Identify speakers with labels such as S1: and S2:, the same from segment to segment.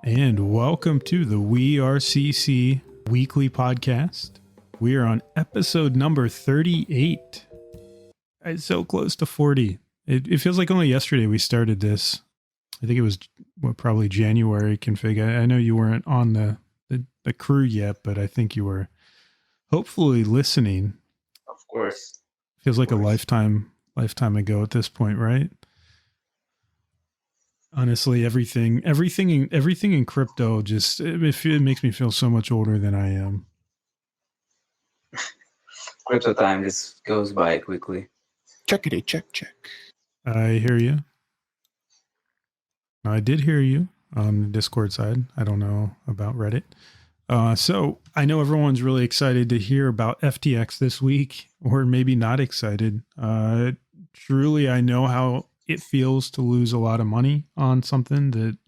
S1: And welcome to the WeRCC weekly podcast. We are on episode number 38. It's so close to 40. It feels like only yesterday we started this. I think it was probably January, Config. I know you weren't on the crew yet, but I think you were hopefully listening.
S2: Of course.
S1: Feels like a lifetime ago at this point, right? Honestly, everything in crypto just it makes me feel so much older than I am.
S2: Crypto time just goes by quickly.
S3: Checkity check.
S1: I hear you. I did hear you on the Discord side. I don't know about Reddit. So I know everyone's really excited to hear about FTX this week, or maybe not excited. Truly, I know how it feels to lose a lot of money on something that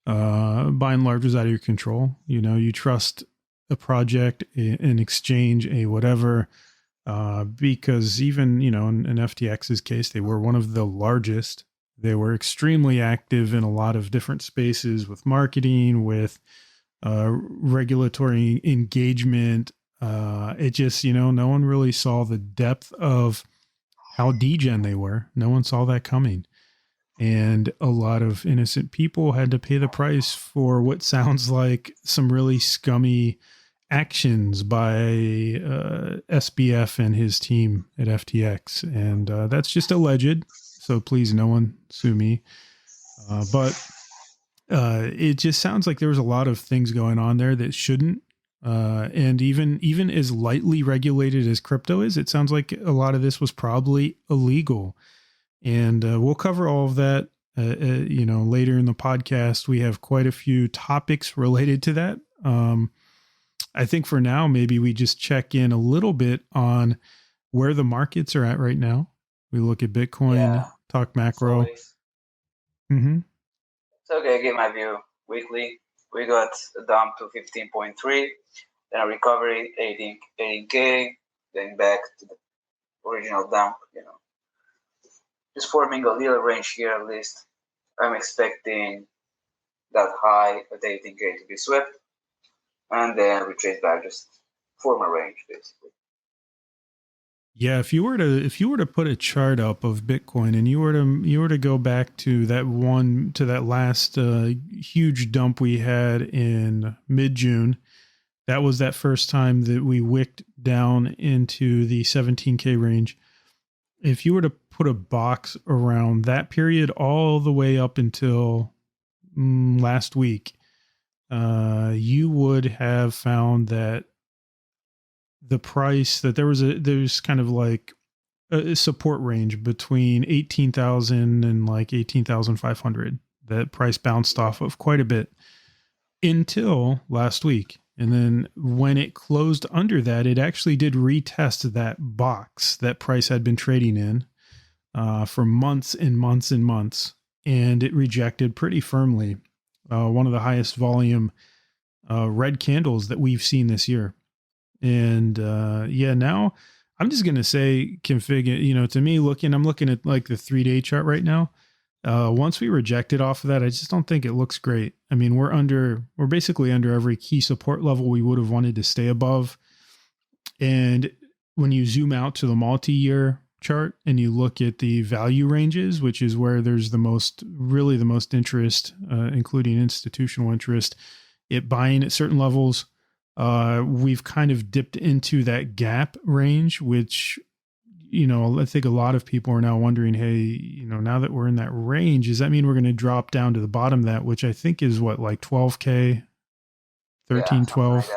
S1: by and large is out of your control. You know, you trust a project, an exchange, a whatever, because even, you know, in FTX's case, they were one of the largest. They were extremely active in a lot of different spaces with marketing, with regulatory engagement. It just, you know, no one really saw the depth of how degen they were. No one saw that coming. And a lot of innocent people had to pay the price for what sounds like some really scummy actions by SBF and his team at FTX. And that's just alleged. So please, no one sue me. But it just sounds like there was a lot of things going on there that shouldn't. And even as lightly regulated as crypto is, it sounds like a lot of this was probably illegal. And we'll cover all of that, you know, later in the podcast. We have quite a few topics related to that. I think for now, maybe we just check in a little bit on where the markets are at right now. We look at Bitcoin, talk macro.
S2: Mm-hmm. So, okay, give my view weekly. We got a dump to 15.3, then a recovery 18K, then back to the original dump, you know. Just forming a little range here at least. I'm expecting that high at 18K to be swept, and then retrace back, just form a range basically.
S1: Yeah, if you were to put a chart up of Bitcoin and you were to go back to that last huge dump we had in mid-June, that was that first time that we wicked down into the 17K range. If you were to put a box around that period all the way up until last week, you would have found that the price that there's kind of like a support range between 18,000 and like 18,500. That price bounced off of quite a bit until last week. And then when it closed under that, it actually did retest that box that price had been trading in for months and months and months. And it rejected pretty firmly. One of the highest volume red candles that we've seen this year. And now I'm just going to say config, you know, to me I'm looking at like the 3-day chart right now. Once we reject it off of that, I just don't think it looks great. I mean, we're basically under every key support level we would have wanted to stay above. And when you zoom out to the multi-year chart and you look at the value ranges, which is where there's the most interest, including institutional interest, it buying at certain levels. We've kind of dipped into that gap range, which, you know, I think a lot of people are now wondering, hey, you know, now that we're in that range, does that mean we're going to drop down to the bottom of that, which I think is what, like 12K, 13, 12?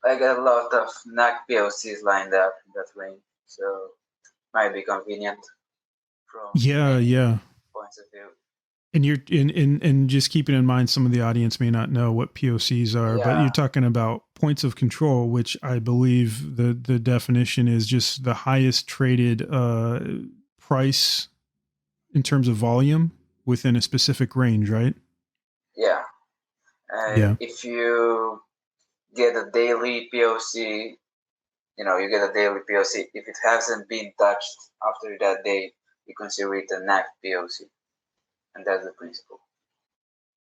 S2: Like I got a lot of NAC POCs lined up in that range, so might be convenient from points of view.
S1: And you're and just keeping in mind, some of the audience may not know what POCs are, but you're talking about points of control, which I believe the definition is just the highest traded price in terms of volume within a specific range, right?
S2: Yeah. If you get a daily POC, you know, you get a daily POC. If it hasn't been touched after that day, you consider it a NAC POC. And that's the principle.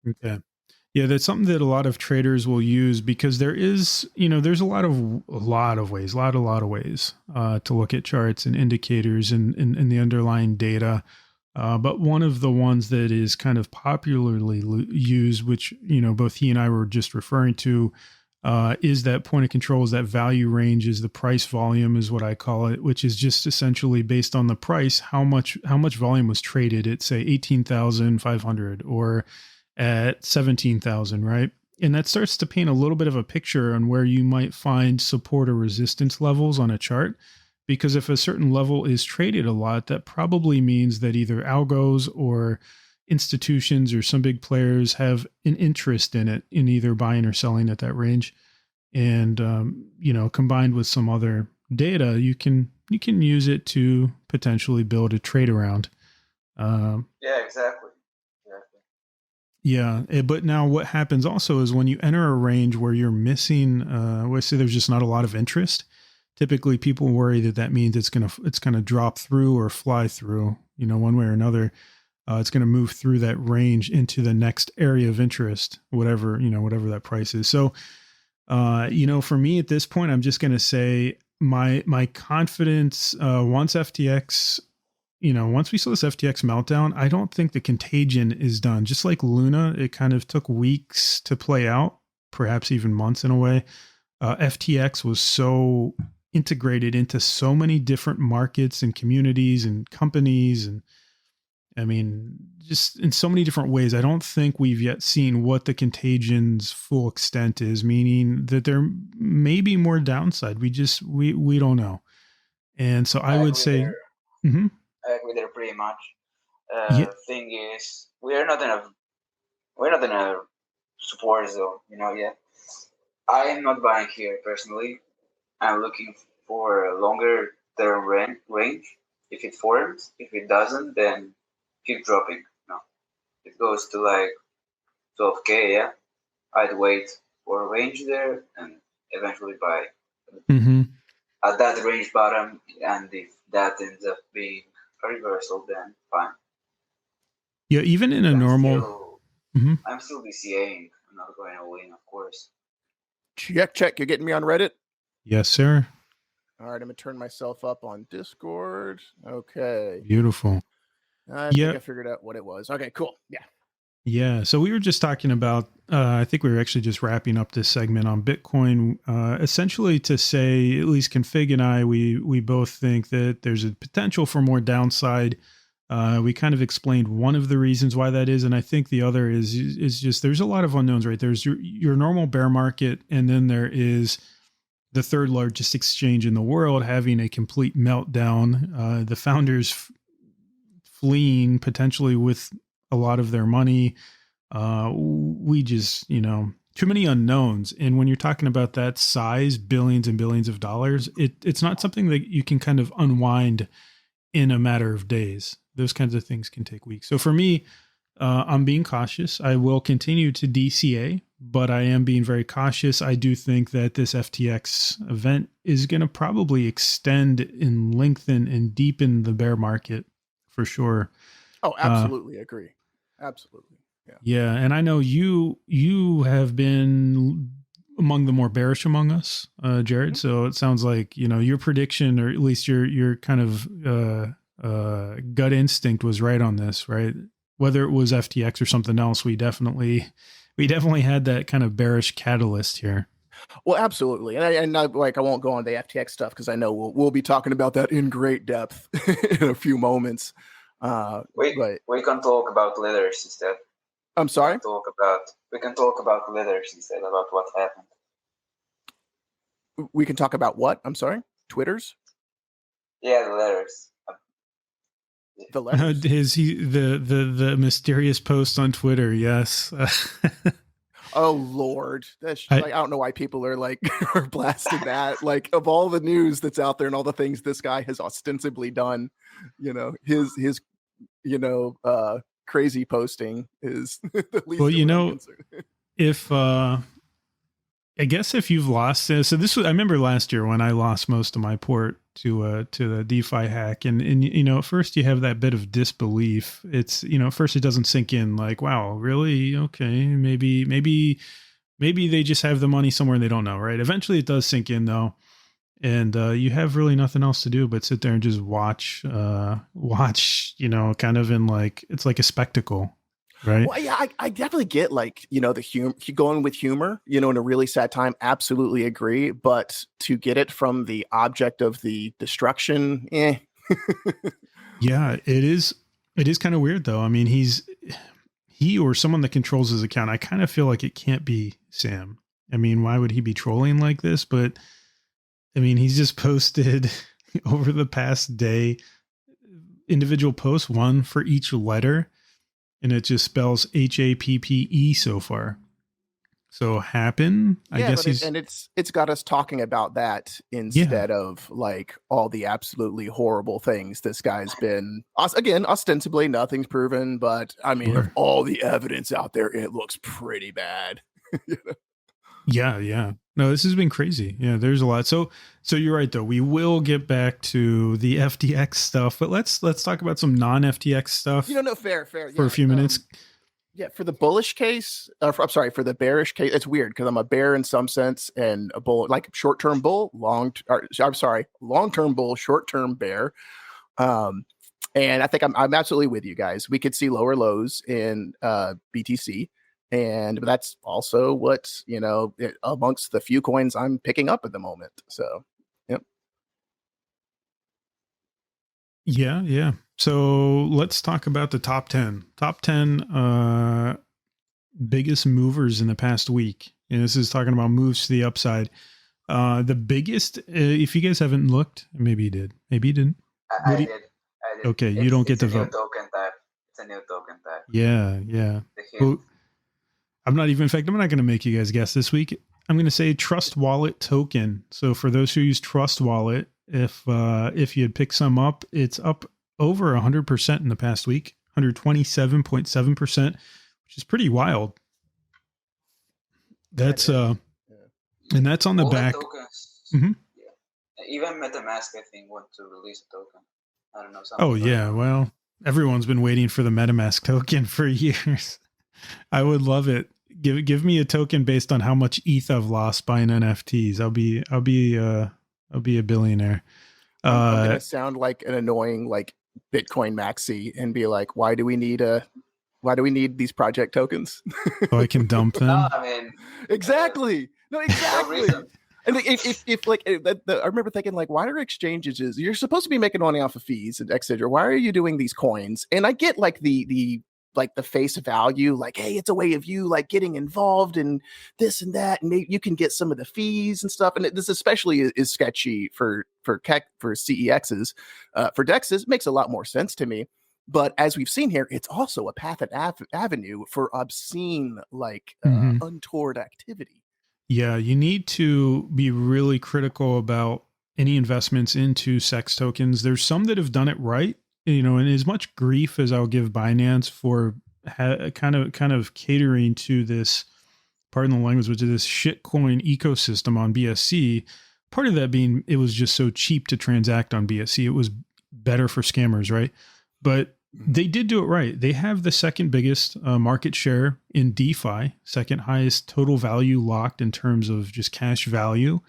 S1: Okay. Yeah, that's something that a lot of traders will use because there is, there's a lot of ways to look at charts and indicators and the underlying data. But one of the ones that is kind of popularly used, which, both he and I were just referring to, is that point of control, is that value range, is the price volume is what I call it, which is just essentially based on the price, how much volume was traded at, say, 18,500 or at 17,000, right? And that starts to paint a little bit of a picture on where you might find support or resistance levels on a chart. Because if a certain level is traded a lot, that probably means that either algos or institutions or some big players have an interest in it, in either buying or selling at that range. And, combined with some other data, you can use it to potentially build a trade around.
S2: Yeah, exactly.
S1: Yeah, but now what happens also is when you enter a range where you're missing, let's say there's just not a lot of interest. Typically, people worry that means it's gonna drop through or fly through, one way or another. It's gonna move through that range into the next area of interest, whatever that price is. So, for me at this point, I'm just gonna say my confidence once FTX. Once we saw this FTX meltdown, I don't think the contagion is done. Just like Luna, it kind of took weeks to play out, perhaps even months in a way. FTX was so integrated into so many different markets and communities and companies. And I mean, just in so many different ways, I don't think we've yet seen what the contagion's full extent is, meaning that there may be more downside. We don't know. And so I would say, mm-hmm.
S2: I agree there pretty much.
S1: Yeah.
S2: Thing is, we're not in a support zone, yet. I am not buying here personally. I'm looking for a longer term range. If it forms, if it doesn't, then keep dropping. No, it goes to like 12K. Yeah, I'd wait for a range there and eventually buy at that range bottom. And if that ends up being a reversal, then fine.
S1: Yeah, even in a normal,
S2: I'm still DCAing. I'm not going all in, of course.
S3: Check. You're getting me on Reddit?
S1: Yes, sir.
S3: All right, I'm gonna turn myself up on Discord. Okay.
S1: Beautiful.
S3: I think I figured out what it was. Okay, cool. Yeah.
S1: Yeah. So we were just talking about, I think we were actually just wrapping up this segment on Bitcoin, essentially to say, at least Config and I, we both think that there's a potential for more downside. We kind of explained one of the reasons why that is. And I think the other is just, there's a lot of unknowns, right? There's your normal bear market. And then there is the third largest exchange in the world having a complete meltdown. The founders fleeing potentially with a lot of their money. We just, too many unknowns. And when you're talking about that size, billions and billions of dollars, it's not something that you can kind of unwind in a matter of days. Those kinds of things can take weeks. So for me, I'm being cautious. I will continue to DCA, but I am being very cautious. I do think that this FTX event is going to probably extend and lengthen and deepen the bear market for sure.
S3: Oh, absolutely agree. Absolutely. Yeah.
S1: Yeah. And I know you have been among the more bearish among us, Jared. So it sounds like, your prediction, or at least your kind of gut instinct was right on this, right? Whether it was FTX or something else, we definitely had that kind of bearish catalyst here.
S3: Well, absolutely. And I won't go on the FTX stuff because I know we'll be talking about that in great depth in a few moments.
S2: We can talk about leathers instead.
S3: I'm sorry?
S2: We can talk about leathers instead, about what happened.
S3: We can talk about what? I'm sorry? Twitters?
S2: Yeah, the letters.
S3: The letters?
S1: The mysterious post on Twitter, yes.
S3: Oh Lord, I don't know why people are are blasting that. Of all the news that's out there and all the things this guy has ostensibly done, his crazy posting is the least.
S1: Well, if I guess if you've lost, so this was, I remember last year when I lost most of my port to the DeFi hack, and at first you have that bit of disbelief. It's at first it doesn't sink in, like, wow, really? Okay, maybe they just have the money somewhere and they don't know, right? Eventually it does sink in though, and you have really nothing else to do but sit there and just watch, kind of in like, it's like a spectacle. Right.
S3: Well, yeah, I definitely get like, the humor, going with humor, in a really sad time. Absolutely agree. But to get it from the object of the destruction,
S1: Yeah, it is. It is kind of weird though. I mean, he or someone that controls his account. I kind of feel like it can't be Sam. I mean, why would he be trolling like this? But I mean, he's just posted over the past day individual posts, one for each letter. And it just spells HAPPE so far. So happen. I guess
S3: it's got us talking about that instead of like all the absolutely horrible things this guy's been. Again, ostensibly nothing's proven, but I mean, of all the evidence out there, it looks pretty bad.
S1: Yeah. No, this has been crazy. Yeah, there's a lot. So you're right though. We will get back to the FTX stuff, but let's talk about some non-FTX stuff.
S3: No, fair.
S1: For a few minutes.
S3: Yeah, for the bullish case, for the bearish case, it's weird because I'm a bear in some sense and a bull, like short-term bull, long-term bull, short-term bear. And I think I'm absolutely with you guys. We could see lower lows in BTC. And that's also what, amongst the few coins I'm picking up at the moment. So, yep.
S1: Yeah. So let's talk about the top 10. Top 10 biggest movers in the past week. And this is talking about moves to the upside. The biggest, if you guys haven't looked, maybe you did. Maybe you didn't.
S2: I did.
S1: Okay, you don't get to vote.
S2: It's a new token type.
S1: Yeah. I'm not going to make you guys guess this week. I'm going to say Trust Wallet token. So for those who use Trust Wallet, if you had picked some up, it's up over 100% in the past week, 127.7%, which is pretty wild. That's and that's on the back.
S2: Mm-hmm. Yeah. Even MetaMask, I think, want to release a token. I don't know.
S1: Oh yeah, well, everyone's been waiting for the MetaMask token for years. I would love it. Give me a token based on how much ETH I've lost buying NFTs. I'll be a billionaire.
S3: I'm gonna sound like an annoying like Bitcoin maxi and be like, why do we need these project tokens?
S1: So I can dump them.
S2: No, I mean,
S3: exactly. No, exactly. And if like I remember thinking like, why are exchanges? You're supposed to be making money off of fees and etc. Why are you doing these coins? And I get like the face value, like, hey, it's a way of you like getting involved in this and that, and maybe you can get some of the fees and stuff. And this especially is sketchy for CEXs. For DEXs, it makes a lot more sense to me. But as we've seen here, it's also a path and avenue for obscene, like untoward activity.
S1: Yeah, you need to be really critical about any investments into SEX tokens. There's some that have done it right. And as much grief as I'll give Binance for kind of catering to this, pardon the language, which is this shitcoin ecosystem on BSC, part of that being it was just so cheap to transact on BSC. It was better for scammers, right? But they did do it right. They have the second biggest market share in DeFi, second highest total value locked in terms of just cash value.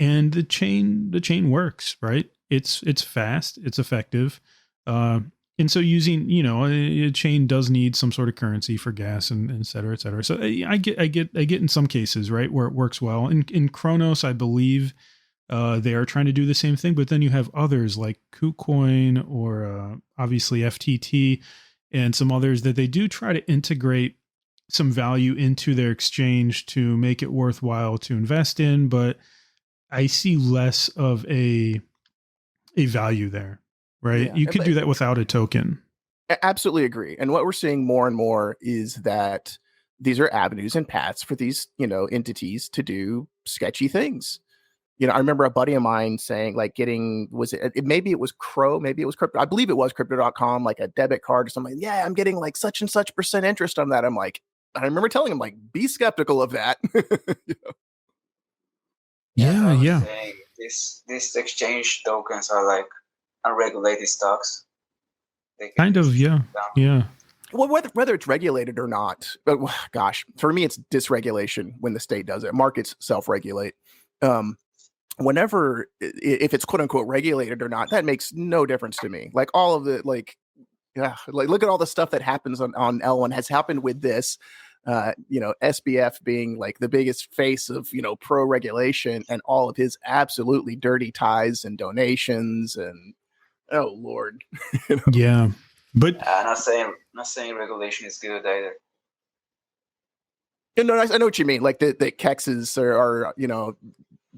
S1: And the chain works, right? It's fast, it's effective. And so using, a chain does need some sort of currency for gas and et cetera, et cetera. So I get in some cases, right, where it works well. In Kronos, I believe they are trying to do the same thing, but then you have others like KuCoin or obviously FTT and some others that they do try to integrate some value into their exchange to make it worthwhile to invest in. But I see less of a value there. Right. Yeah. You could do that without a token.
S3: Absolutely agree. And what we're seeing more and more is that these are avenues and paths for these, entities to do sketchy things. I remember a buddy of mine saying like maybe it was crypto. I believe it was crypto.com, like a debit card or something. Yeah, I'm getting like such and such % interest on that. I'm like, I remember telling him like, be skeptical of that.
S1: Yeah.
S2: these exchange tokens are like unregulated stocks. They can
S1: Kind of, yeah. Yeah.
S3: Well, whether it's regulated or not, but gosh, for me, it's dysregulation when the state does it. Markets self-regulate. Whenever, if it's quote unquote regulated or not, that makes no difference to me. Like all of the, like look at all the stuff that happens on L1 has happened with this. SBF being like the biggest face of, pro regulation, and all of his absolutely dirty ties and donations, and oh Lord.
S1: Yeah. But
S2: not saying regulation is good either.
S3: No, I know what you mean. Like the KEXs are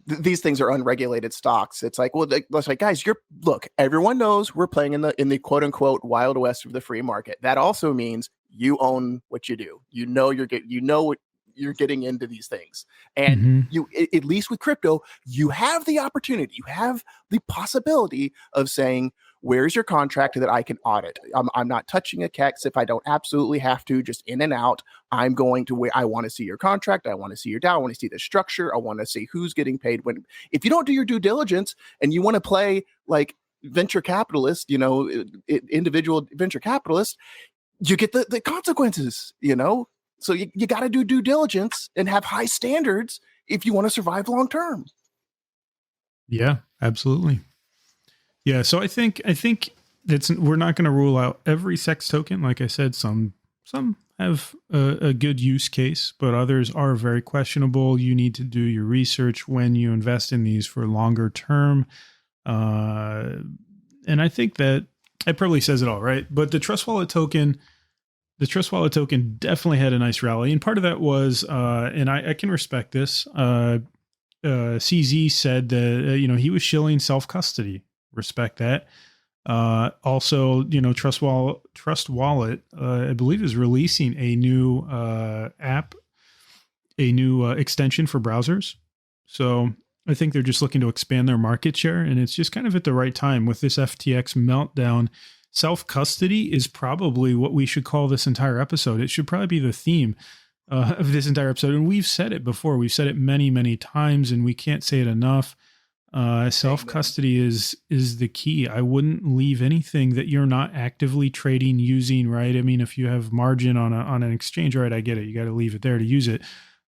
S3: these things are unregulated stocks. It's like, well, it's like, guys, look, everyone knows we're playing in the quote unquote wild west of the free market. That also means you own what you do. What you're getting into these things. And you, at least with crypto, you have the opportunity, you have the possibility of saying, where's your contract that I can audit? I'm not touching a KEX if I don't absolutely have to, just in and out. I'm going to where I want to see your contract. I want to see your DAO. I want to see the structure. I want to see who's getting paid when. If you don't do your due diligence and you want to play like venture capitalist, individual venture capitalist, you get the consequences, So you got to do due diligence and have high standards if you want to survive long term.
S1: Yeah, absolutely. Yeah, so I think we're not going to rule out every SEX token. Like I said, some have a good use case, but others are very questionable. You need to do your research when you invest in these for longer term. And I think that probably says it all, right? But the Trust Wallet token definitely had a nice rally, and part of that was, and I can respect this. CZ said that he was shilling self custody. Respect that. Also, Trust Wallet, I believe, is releasing a new app, a new extension for browsers. So I think they're just looking to expand their market share, and it's just kind of at the right time with this FTX meltdown. Self-custody is probably what we should call this entire episode. It should probably be the theme of this entire episode. And we've said it before. We've said it many, many times, and we can't say it enough. Self-custody is the key. I wouldn't leave anything that you're not actively trading using, right? I mean, if you have margin on an exchange, right, I get it. You got to leave it there to use it.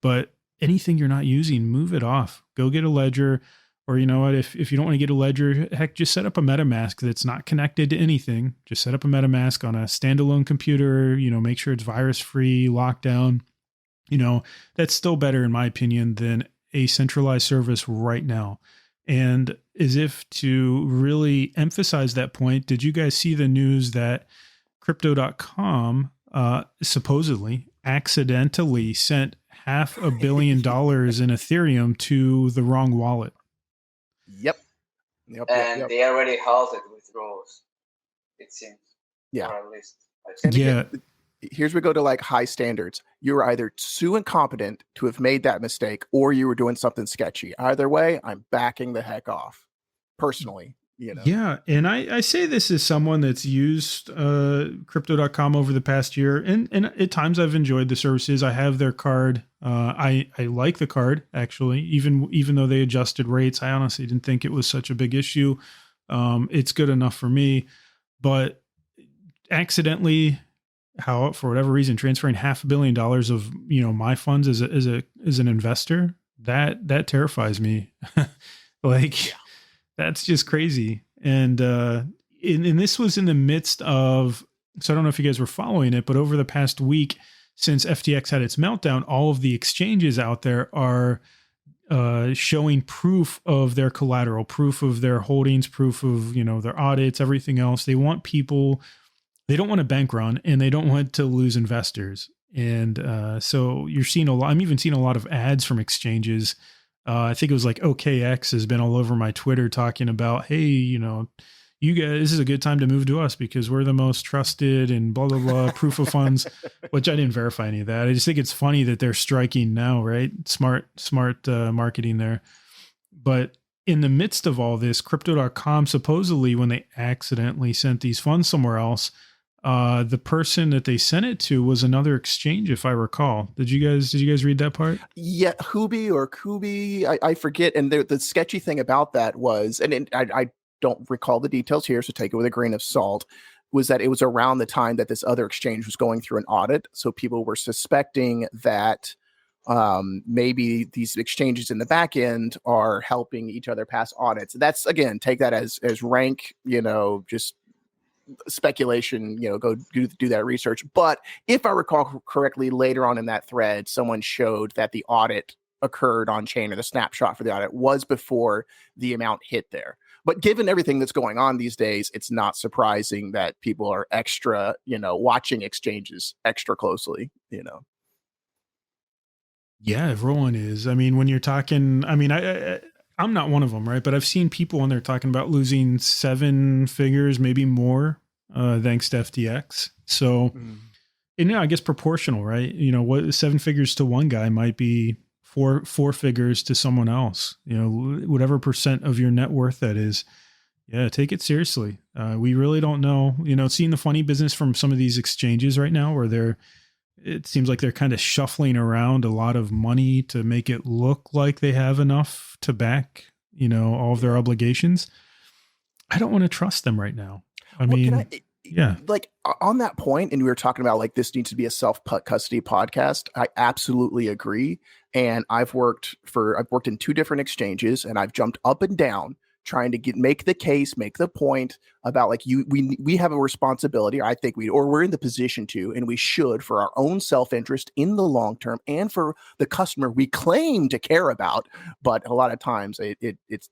S1: But anything you're not using, move it off. Go get a ledger. Or you know what, if you don't want to get a ledger, heck, just set up a MetaMask that's not connected to anything. Just set up a MetaMask on a standalone computer, make sure it's virus-free, lockdown. That's still better, in my opinion, than a centralized service right now. And as if to really emphasize that point, did you guys see the news that Crypto.com supposedly accidentally sent $500 million in Ethereum to the wrong wallet?
S3: Yep.
S2: They already halted withdrawals, it seems.
S3: Yeah.
S2: Or at least.
S3: Here's where we go to like high standards. You were either too incompetent to have made that mistake, or you were doing something sketchy. Either way, I'm backing the heck off, personally.
S1: Yeah, and I say this as someone that's used Crypto.com over the past year, and at times I've enjoyed the services. I have their card. I like the card, actually, even though they adjusted rates. I honestly didn't think it was such a big issue. It's good enough for me, but accidentally, for whatever reason, transferring $500 million of my funds as an investor, that terrifies me. That's just crazy. And this was in the midst of, so I don't know if you guys were following it, but over the past week, since FTX had its meltdown, all of the exchanges out there are showing proof of their collateral, proof of their holdings, proof of, their audits, everything else. They don't want a bank run, and they don't want to lose investors. And so you're seeing I'm even seeing a lot of ads from exchanges. I think it was like OKX has been all over my Twitter talking about, hey, you guys, this is a good time to move to us because we're the most trusted and blah, blah, blah, proof of funds, which I didn't verify any of that. I just think it's funny that they're striking now, right? Smart marketing there. But in the midst of all this, Crypto.com supposedly, when they accidentally sent these funds somewhere else, The person that they sent it to was another exchange, if I recall. Did you guys read that part?
S3: Yeah, Hubi or Kubi, I forget. And the sketchy thing about that was, and I don't recall the details here, so take it with a grain of salt, was that it was around the time that this other exchange was going through an audit. So people were suspecting that maybe these exchanges in the back end are helping each other pass audits. That's, again, take that as rank, just speculation, go do that research. But if I recall correctly, later on in that thread, someone showed that the audit occurred on chain, or the snapshot for the audit was before the amount hit there. But given everything that's going on these days, it's not surprising that people are extra, watching exchanges extra closely,
S1: Yeah, everyone is. I mean, when you're talking, I'm not one of them, right? But I've seen people when they're talking about losing 7 figures, maybe more, thanks to FTX. So, and I guess proportional, right? What 7 figures to one guy might be four figures to someone else. Whatever percent of your net worth that is. Yeah, take it seriously. We really don't know. Seeing the funny business from some of these exchanges right now, where it seems like they're kind of shuffling around a lot of money to make it look like they have enough to back, all of their obligations. I don't want to trust them right now. Yeah.
S3: Like, on that point, and we were talking about, like, this needs to be a self-custody podcast. I absolutely agree. And I've worked in 2 different exchanges, and I've jumped up and down trying to make the case, make the point about, like, we have a responsibility, or I think we're in the position to, and we should, for our own self-interest in the long term and for the customer we claim to care about. But a lot of times it's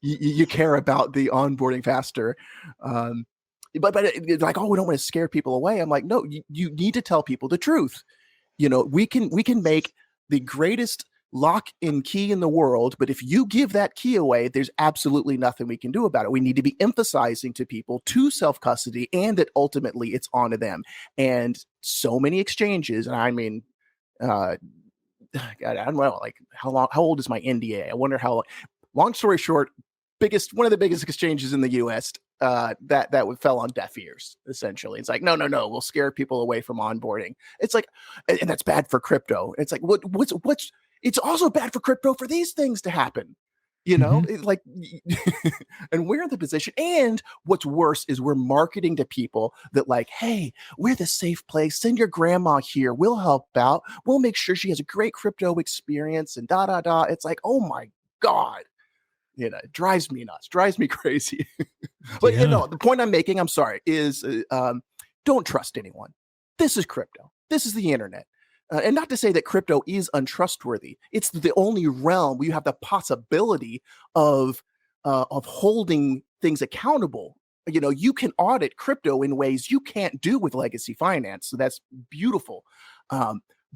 S3: you care about the onboarding faster. But it's like, oh, we don't want to scare people away. I'm like, no, you need to tell people the truth. We can make the greatest lock-in key in the world, but if you give that key away, there's absolutely nothing we can do about it. We need to be emphasizing to people to self-custody, and that ultimately it's onto them. And so many exchanges, and I mean, God, I don't know, like, how old is my NDA? I wonder how. Long story short, one of the biggest exchanges in the U.S. that fell on deaf ears. Essentially, it's like, no, we'll scare people away from onboarding. It's like, and that's bad for crypto. It's like, what's it's also bad for crypto for these things to happen. It's like, and we're in the position. And what's worse is we're marketing to people that, like, hey, we're the safe place. Send your grandma here. We'll help out. We'll make sure she has a great crypto experience, and da da da. It's like, oh my God. It drives me nuts, drives me crazy. But the point I'm making, I'm sorry, is don't trust anyone. This is crypto. This is the internet. And not to say that crypto is untrustworthy. It's the only realm where you have the possibility of holding things accountable. You can audit crypto in ways you can't do with legacy finance. So that's beautiful.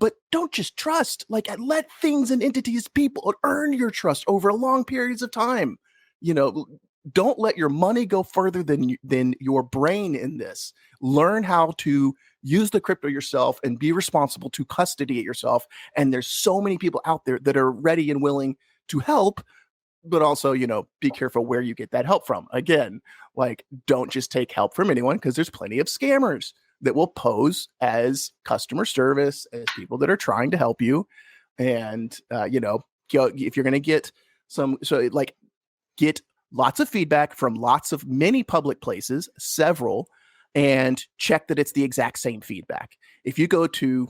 S3: But don't just trust. Like, let things and entities, people earn your trust over long periods of time. Don't let your money go further than your brain in this. Learn how to use the crypto yourself and be responsible to custody it yourself. And there's so many people out there that are ready and willing to help, but also, be careful where you get that help from. Again, like, don't just take help from anyone, because there's plenty of scammers that will pose as customer service, as people that are trying to help you. And, if you're going to get get lots of feedback from many public places, several, and check that it's the exact same feedback. If you go to,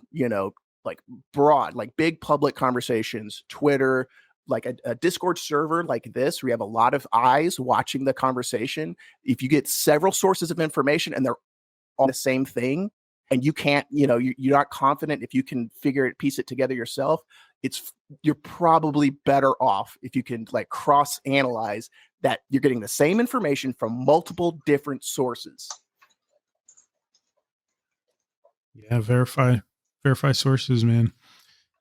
S3: like, broad, like, big public conversations, Twitter, like a Discord server like this, where you have a lot of eyes watching the conversation, if you get several sources of information and they're all the same thing, and you can't, you're not confident if you can piece it together yourself, you're probably better off if you can, like, cross analyze that you're getting the same information from multiple different sources.
S1: Yeah, verify sources, man.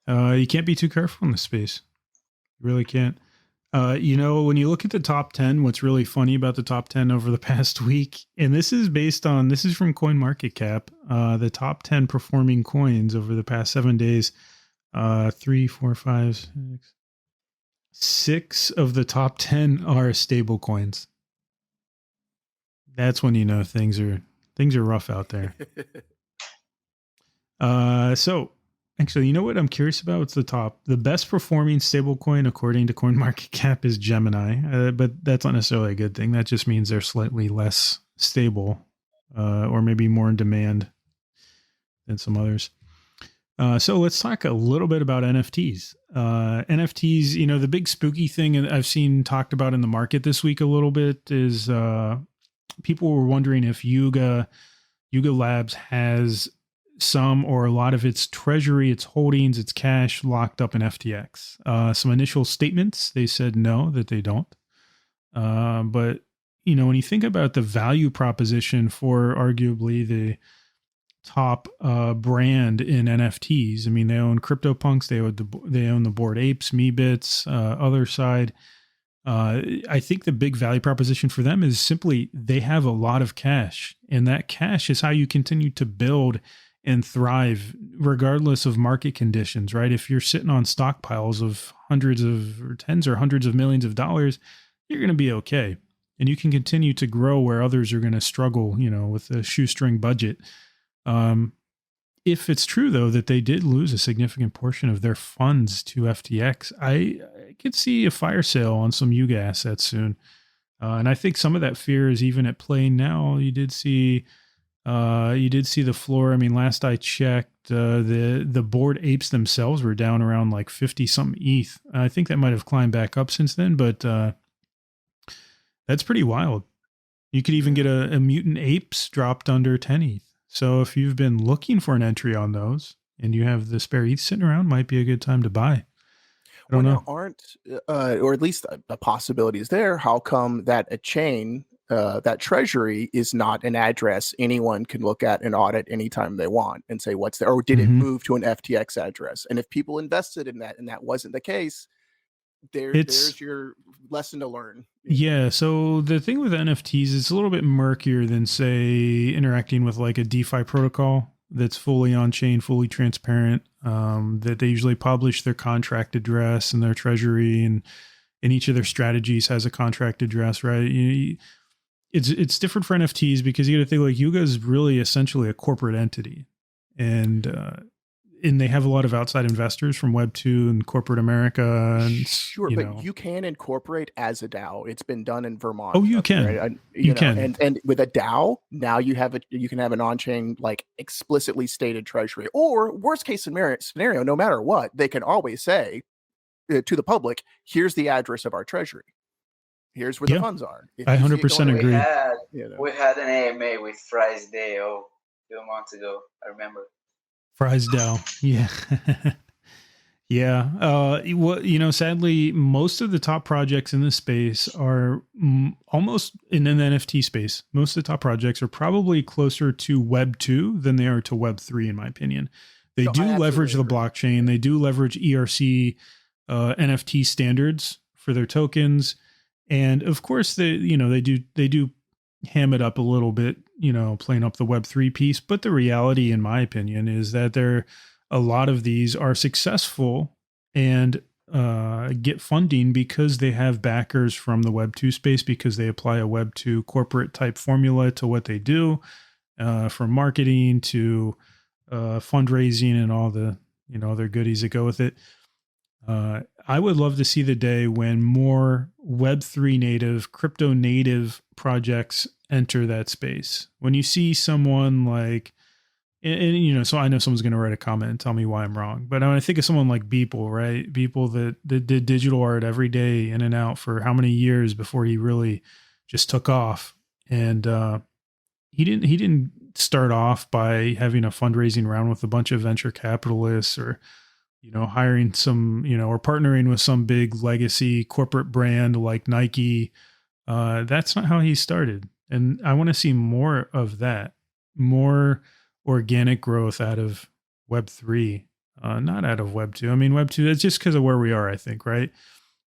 S1: You can't be too careful in this space. You really can't. When you look at the top 10, what's really funny about the top 10 over the past week, and this is from CoinMarketCap, the top 10 performing coins over the past 7 days, 3, 4, 5, 6 of the top 10 are stable coins. That's when things are Things are rough out there. So actually, you know what I'm curious about? It's the best performing stablecoin according to CoinMarketCap is Gemini, but that's not necessarily a good thing. That just means they're slightly less stable, or maybe more in demand than some others. So let's talk a little bit about NFTs. NFTs, you know, the big spooky thing I've seen talked about in the market this week a little bit is people were wondering if Yuga Labs has some or a lot of its treasury, its holdings, its cash locked up in FTX. Some initial statements, they said no, that they don't. But, you know, when you think about the value proposition for arguably the top brand in NFTs, I mean, they own CryptoPunks, they own the Bored Apes, Meebits, other side. I think the big value proposition for them is simply they have a lot of cash, and that cash is how you continue to build and thrive regardless of market conditions, right? If you're sitting on stockpiles of hundreds of or tens or hundreds of millions of dollars, you're going to be okay. And you can continue to grow where others are going to struggle, you know, with a shoestring budget. If it's true, though, that they did lose a significant portion of their funds to FTX, I could see a fire sale on some Yuga assets soon. And I think some of that fear is even at play now. You did see the floor. I mean, last I checked, the Bored Apes themselves were down around like 50 something ETH. I think that might have climbed back up since then, but that's pretty wild. You could even get a Mutant Apes dropped under 10 ETH. So if you've been looking for an entry on those and you have the spare ETH sitting around, might be a good time to buy. I don't know.
S3: Aren't, or at least a possibility is there, how come that a chain, that treasury is not an address anyone can look at and audit anytime they want and say what's there, or did it move to an FTX address? And if people invested in that and that wasn't the case, there's your lesson to learn.
S1: Yeah. So the thing with NFTs, it's a little bit murkier than, say, interacting with like a DeFi protocol that's fully on chain, fully transparent, that they usually publish their contract address and their treasury, and each of their strategies has a contract address, right? It's different for NFTs because you got to think like Yuga is really essentially a corporate entity, and they have a lot of outside investors from Web2 and corporate America. And,
S3: sure, but you can incorporate as a DAO. It's been done in Vermont.
S1: Oh, you can.
S3: Right?
S1: You can.
S3: And with a DAO, now you can have an on-chain, like explicitly stated treasury. Or worst case scenario, no matter what, they can always say to the public, here's the address of our treasury. Here's where the funds are.
S1: I 100% agree.
S2: We had an AMA with Fry's DAO a few months ago. I remember.
S1: Fry's DAO. Yeah. Yeah. Well, you know, sadly, most of the top projects in this space are almost in an NFT space. Most of the top projects are probably closer to Web 2 than they are to Web 3, in my opinion. They do leverage the blockchain. They do leverage ERC NFT standards for their tokens. And of course, they do ham it up a little bit, you know, playing up the Web3 piece. But the reality, in my opinion, is that a lot of these are successful and get funding because they have backers from the Web2 space, because they apply a Web2 corporate type formula to what they do, from marketing to fundraising and all the, you know, other goodies that go with it. I would love to see the day when more Web3 native, crypto native projects enter that space. When you see someone like, and you know, so I know someone's going to write a comment and tell me why I'm wrong, but when I think of someone like Beeple, right? Beeple that did digital art every day in and out for how many years before he really just took off. And he didn't start off by having a fundraising round with a bunch of venture capitalists, or, you know, hiring some, you know, or partnering with some big legacy corporate brand like Nike. That's not how he started. And I want to see more of that, more organic growth out of Web3, not out of Web2. I mean, Web2, that's just because of where we are, I think, right?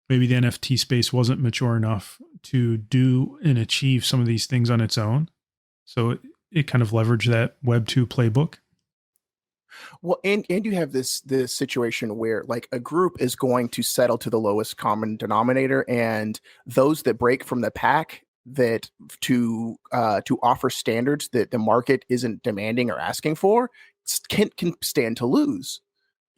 S1: Maybe the NFT space wasn't mature enough to do and achieve some of these things on its own. So it kind of leveraged that Web2 playbook.
S3: Well, and you have this situation where like a group is going to settle to the lowest common denominator, and those that break from the pack that to offer standards that the market isn't demanding or asking for can stand to lose.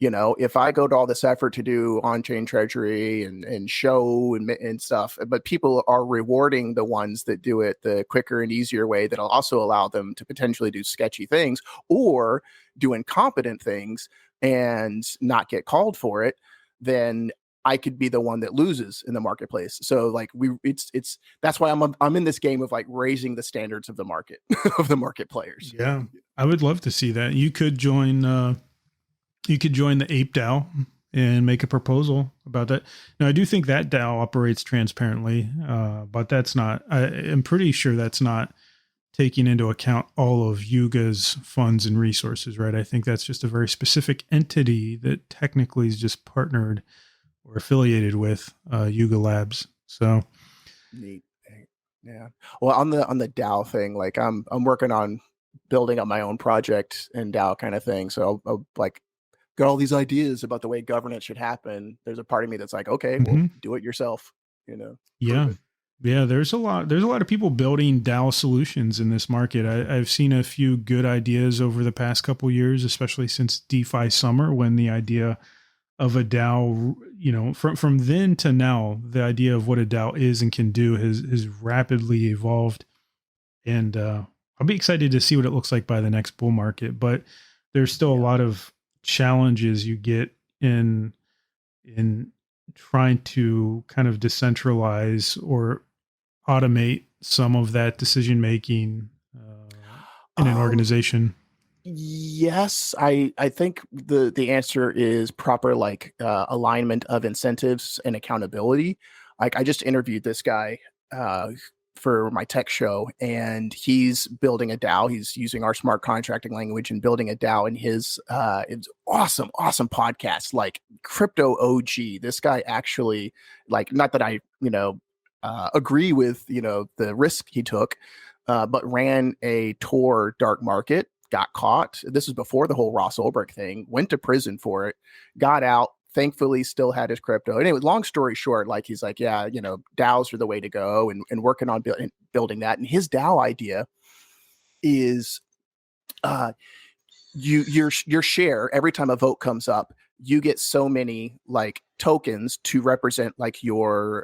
S3: If I go to all this effort to do on-chain treasury and show and stuff, but people are rewarding the ones that do it the quicker and easier way that'll also allow them to potentially do sketchy things or do incompetent things and not get called for it, then I could be the one that loses in the marketplace. So like it's that's why I'm in this game of like raising the standards of the market of the market players.
S1: Yeah, I would love to see that. You could join the Ape DAO and make a proposal about that. Now, I do think that DAO operates transparently, but that's not. I'm pretty sure that's not taking into account all of Yuga's funds and resources, right? I think that's just a very specific entity that technically is just partnered or affiliated with Yuga Labs. So
S3: neat. Yeah. Well, on the DAO thing, like I'm working on building up my own project and DAO kind of thing. So I'll like got all these ideas about the way governance should happen. There's a part of me that's like, okay, well, do it yourself.
S1: Yeah. Yeah, there's a lot of people building DAO solutions in this market. I've seen a few good ideas over the past couple of years, especially since DeFi summer, when the idea of a DAO, from then to now, the idea of what a DAO is and can do has rapidly evolved. And I'll be excited to see what it looks like by the next bull market. But there's still a lot of challenges you get in trying to kind of decentralize or automate some of that decision making in an organization.
S3: Yes, I think the answer is proper like alignment of incentives and accountability. Like I just interviewed this guy for my tech show, and he's building a DAO. He's using our smart contracting language and building a DAO in his it's awesome podcast, like crypto OG. This guy actually, like, not that I agree with the risk he took, but ran a Tor dark market, got caught. This was before the whole Ross Ulbricht thing, went to prison for it, got out, thankfully still had his crypto. Anyway, long story short, like he's like, yeah, DAOs are the way to go, and working on building that. And his DAO idea is your share, every time a vote comes up, you get so many like tokens to represent like your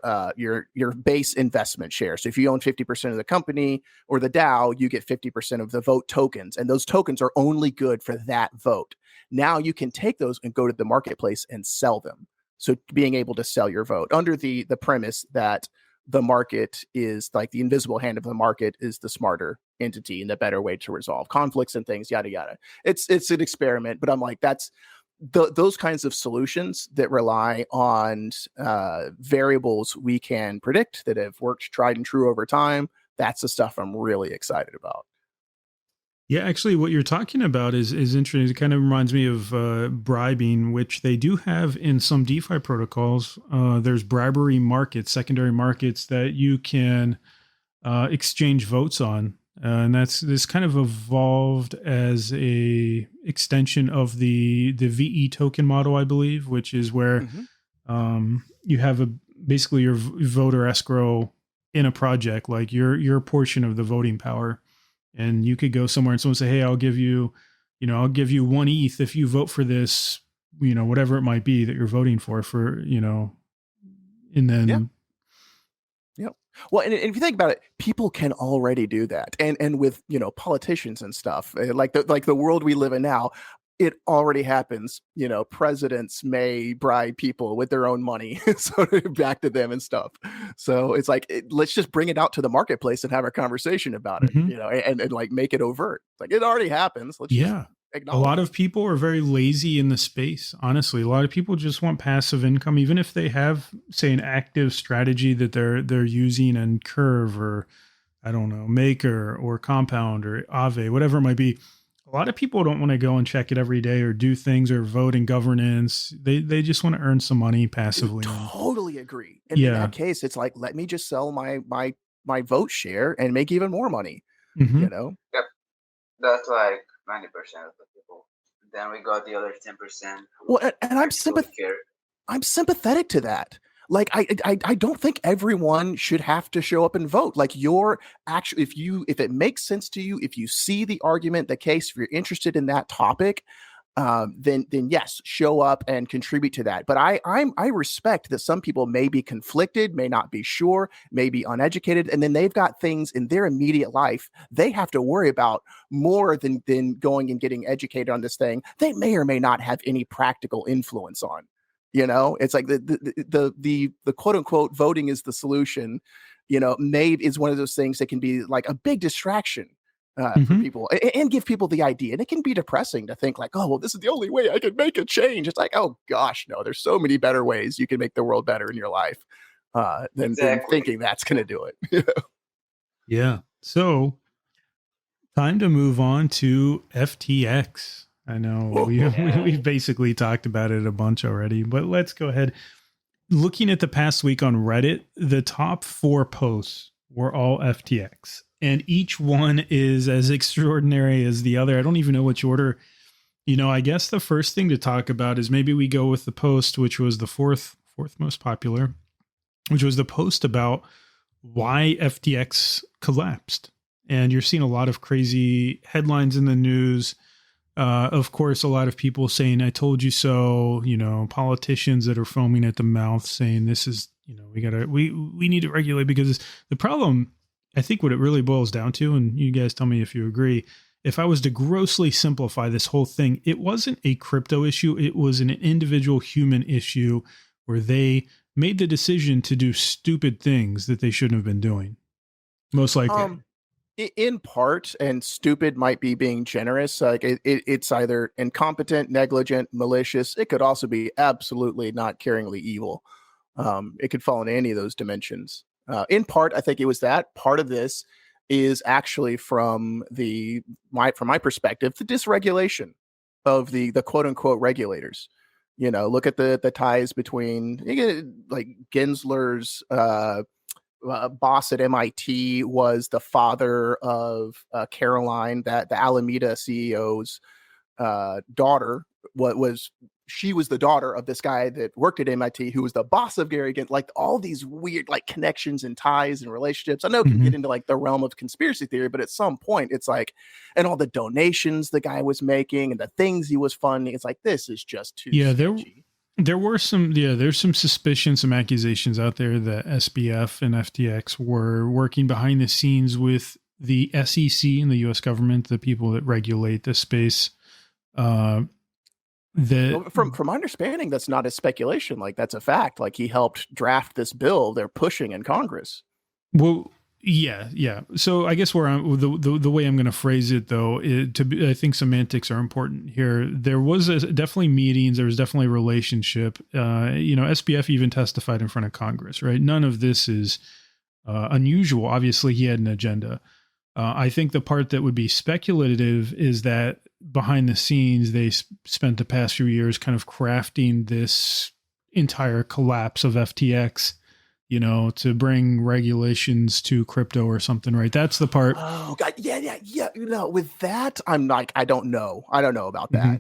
S3: base investment share. So if you own 50% of the company or the DAO, you get 50% of the vote tokens, and those tokens are only good for that vote. Now you can take those and go to the marketplace and sell them. So being able to sell your vote under the premise that the market is like the invisible hand of the market is the smarter entity and the better way to resolve conflicts and things, yada, yada. It's an experiment, but I'm like, that's those kinds of solutions that rely on variables we can predict that have worked tried and true over time. That's the stuff I'm really excited about.
S1: Yeah, actually, what you're talking about is interesting. It kind of reminds me of bribing, which they do have in some DeFi protocols. There's bribery markets, secondary markets that you can exchange votes on, and this kind of evolved as a extension of the VE token model, I believe, which is where you have basically your voter escrow in a project, like your portion of the voting power. And you could go somewhere and someone say, hey, I'll give you 1 ETH if you vote for this, whatever it might be that you're voting for, and then.
S3: Yep. Well, and if you think about it, people can already do that. And with, politicians and stuff, like the world we live in now, it already happens. Presidents may bribe people with their own money so back to them and stuff. So it's like, let's just bring it out to the marketplace and have a conversation about it, and like make it overt. Like it already happens. Let's just acknowledge
S1: a lot of people are very lazy in the space. Honestly, a lot of people just want passive income, even if they have, say, an active strategy that they're using in Curve or, I don't know, Maker or Compound or Aave, whatever it might be. A lot of people don't want to go and check it every day or do things or vote in governance. They just want to earn some money passively.
S3: Totally agree. And in that case, it's like, let me just sell my vote share and make even more money.
S2: Yep. That's like 90% of the people. Then we got the other 10%.
S3: Well, and I'm sympathetic to that. like I don't think everyone should have to show up and vote. Like you're actually, if it makes sense to you, if you see the argument, the case, if you're interested in that topic, then yes, show up and contribute to that. But I respect that some people may be conflicted, may not be sure, may be uneducated, and then they've got things in their immediate life they have to worry about more than going and getting educated on this thing they may or may not have any practical influence on. It's like the quote unquote voting is the solution. Maybe is one of those things that can be like a big distraction for people and give people the idea. And it can be depressing to think like, oh, well, this is the only way I can make a change. It's like, oh gosh, no, there's so many better ways you can make the world better in your life than thinking that's going to do it.
S1: Yeah. So time to move on to FTX. I know we've basically talked about it a bunch already, but let's go ahead. Looking at the past week on Reddit, the top 4 posts were all FTX, and each one is as extraordinary as the other. I don't even know which order. I guess the first thing to talk about is maybe we go with the post, which was the fourth most popular, which was the post about why FTX collapsed. And you're seeing a lot of crazy headlines in the news. Of course, a lot of people saying, I told you so, politicians that are foaming at the mouth saying this is, we need to regulate, because the problem, I think what it really boils down to, and you guys tell me if you agree, if I was to grossly simplify this whole thing, it wasn't a crypto issue. It was an individual human issue where they made the decision to do stupid things that they shouldn't have been doing. Most likely.
S3: In part, and stupid might be being generous. Like it's either incompetent, negligent, malicious. It could also be absolutely not caringly evil. It could fall into any of those dimensions. In part, I think it was that. Part of this is actually from my perspective, the dysregulation of the quote unquote regulators. Look at the ties between like Gensler's boss at MIT was the father of Caroline, that the Alameda CEO's daughter. She was the daughter of this guy that worked at MIT, who was the boss of Gary Gensler. Like all these weird like connections and ties and relationships. I know it can get into like the realm of conspiracy theory, but at some point it's like, and all the donations the guy was making and the things he was funding. It's like, this is just too sketchy.
S1: There's some suspicion, some accusations out there that SBF and FTX were working behind the scenes with the SEC and the U.S. government, the people that regulate the space. From
S3: my understanding, that's not a speculation. Like that's a fact. Like he helped draft this bill they're pushing in Congress.
S1: Well, yeah. So I guess where the way I'm going to phrase it, though, I think semantics are important here. There was definitely meetings. There was definitely a relationship. SBF even testified in front of Congress, right? None of this is unusual. Obviously, he had an agenda. I think the part that would be speculative is that behind the scenes, they spent the past few years kind of crafting this entire collapse of FTX, to bring regulations to crypto or something, right? That's the part.
S3: Oh God. Yeah. With that, I'm like, I don't know about that.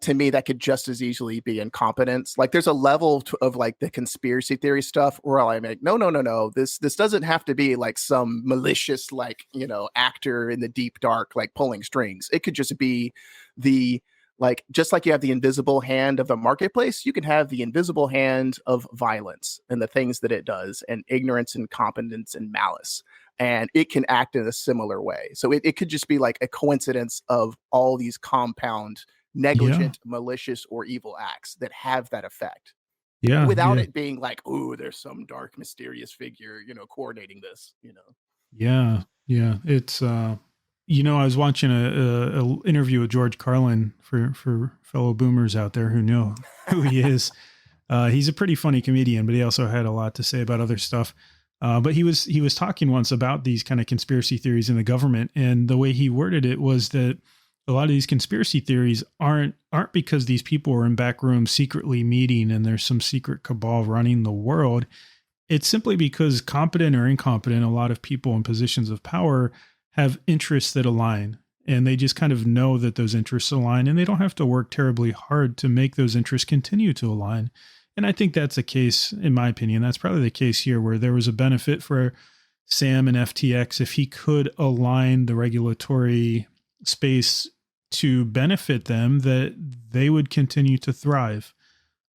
S3: To me, that could just as easily be incompetence. Like there's a level of like the conspiracy theory stuff where I'm like, no. This doesn't have to be like some malicious, like, actor in the deep dark, like pulling strings. It could just be just like you have the invisible hand of the marketplace, you can have the invisible hand of violence and the things that it does, and ignorance, incompetence, and malice. And it can act in a similar way. So it could just be like a coincidence of all these compound, negligent, malicious, or evil acts that have that effect.
S1: Yeah.
S3: Without it being like, oh, there's some dark, mysterious figure, coordinating this,
S1: Yeah. It's, I was watching a interview with George Carlin for fellow boomers out there who know who he is. He's a pretty funny comedian, but he also had a lot to say about other stuff. But he was talking once about these kind of conspiracy theories in the government, and the way he worded it was that a lot of these conspiracy theories aren't because these people are in back rooms secretly meeting and there's some secret cabal running the world. It's simply because, competent or incompetent, a lot of people in positions of power have interests that align, and they just kind of know that those interests align, and they don't have to work terribly hard to make those interests continue to align. And I think that's a case, in my opinion, that's probably the case here where there was a benefit for Sam and FTX if he could align the regulatory space to benefit them, that they would continue to thrive.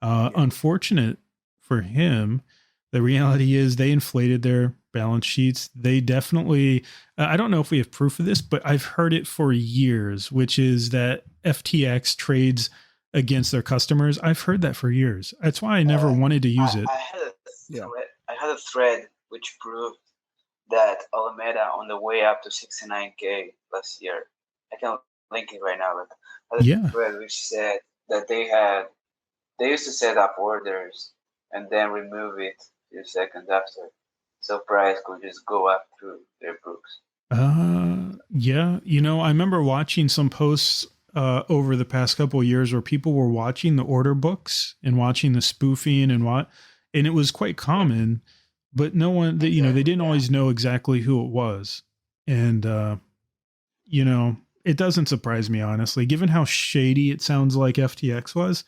S1: Unfortunate for him, the reality is they inflated their balance sheets. They definitely, I don't know if we have proof of this, but I've heard it for years, which is that FTX trades against their customers. I've heard that for years. That's why I never wanted to use it.
S2: I had a thread which proved that Alameda on the way up to 69K last year. I can link it right now, but I had a thread which said that they used to set up orders and then remove it a few seconds after, so price could just go up through their books.
S1: Yeah, I remember watching some posts over the past couple of years where people were watching the order books and watching the spoofing and it was quite common, but no one, they didn't always know exactly who it was. And, it doesn't surprise me, honestly, given how shady it sounds like FTX was.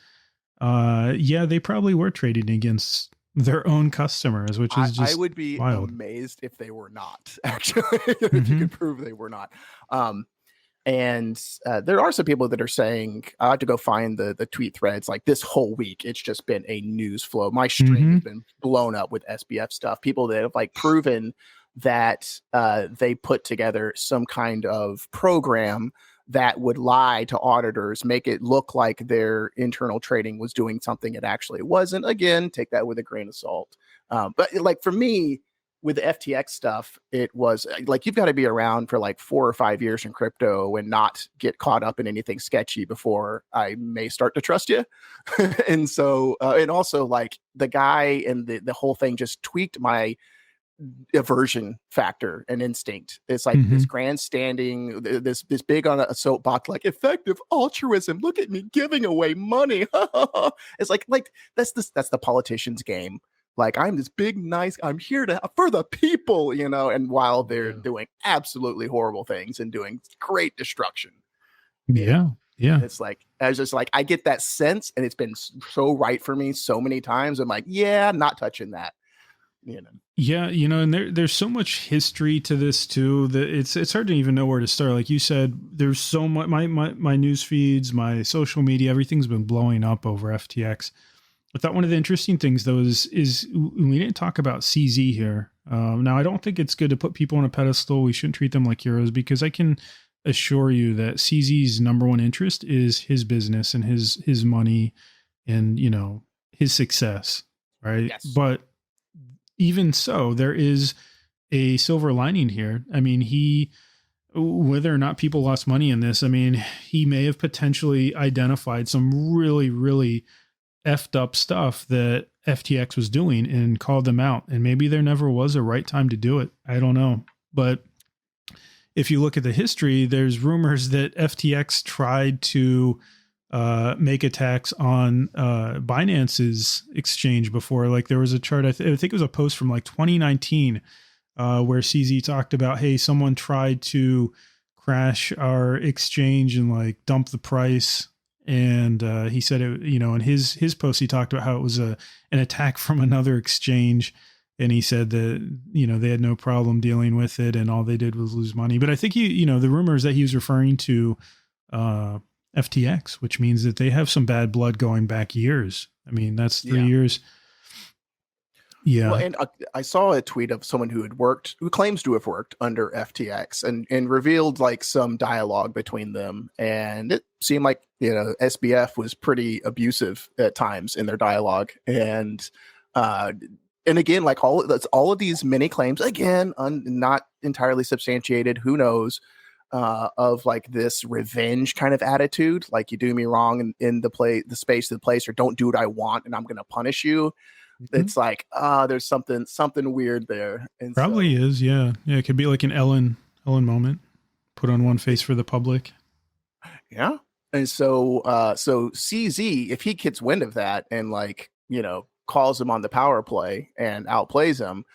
S1: They probably were trading against their own customers, which is just
S3: I would be
S1: wild.
S3: amazed if they were not, actually, if you could prove they were not. And there are some people that are saying, I have to go find the tweet threads, like this whole week, it's just been a news flow. My stream has been blown up with SBF stuff. People that have like proven that they put together some kind of program that would lie to auditors, make it look like their internal trading was doing something it actually wasn't. Again, take that with a grain of salt. But like for me, with the FTX stuff, it was like, you've got to be around for like 4 or 5 years in crypto and not get caught up in anything sketchy before I may start to trust you. And so, and also like the guy and the whole thing just tweaked my aversion factor and instinct. It's like this grandstanding, this big on a soapbox, like effective altruism. Look at me giving away money. It's like that's the politician's game. Like, I'm this big, nice, I'm here for the people, and while they're doing absolutely horrible things and doing great destruction.
S1: Yeah.
S3: It's like, I get that sense, and it's been so right for me so many times. I'm like, yeah, I'm not touching that.
S1: Yeah, and there's so much history to this too that it's hard to even know where to start. Like you said, there's so much, my news feeds, my social media, everything's been blowing up over FTX. I thought one of the interesting things though is we didn't talk about CZ here. Now I don't think it's good to put people on a pedestal. We shouldn't treat them like heroes, because I can assure you that CZ's number one interest is his business and his money and his success, right?
S3: Yes.
S1: But even so, there is a silver lining here. I mean, whether or not people lost money in this, I mean, he may have potentially identified some really, really effed up stuff that FTX was doing and called them out. And maybe there never was a right time to do it. I don't know. But if you look at the history, there's rumors that FTX tried to make attacks on Binance's exchange before. Like there was a chart, I think it was a post from like 2019 where CZ talked about, hey, someone tried to crash our exchange and like dump the price. And he said it, in his post, he talked about how it was an attack from another exchange. And he said that, they had no problem dealing with it and all they did was lose money. But I think the rumors that he was referring to FTX, which means that they have some bad blood going back years. I mean, that's 3 years. Yeah.
S3: Well, and I saw a tweet of someone who claims to have worked under FTX and revealed like some dialogue between them. And it seemed like, SBF was pretty abusive at times in their dialogue. And again, like all of these mini claims, again, not entirely substantiated, who knows, of like this revenge kind of attitude. Like, you do me wrong in the space of the place, or don't do what I want and I'm going to punish you. It's like, there's something weird there. And
S1: probably is. Yeah. Yeah. It could be like an Ellen moment, put on one face for the public.
S3: Yeah. And so CZ, if he gets wind of that and like, calls him on the power play and outplays him,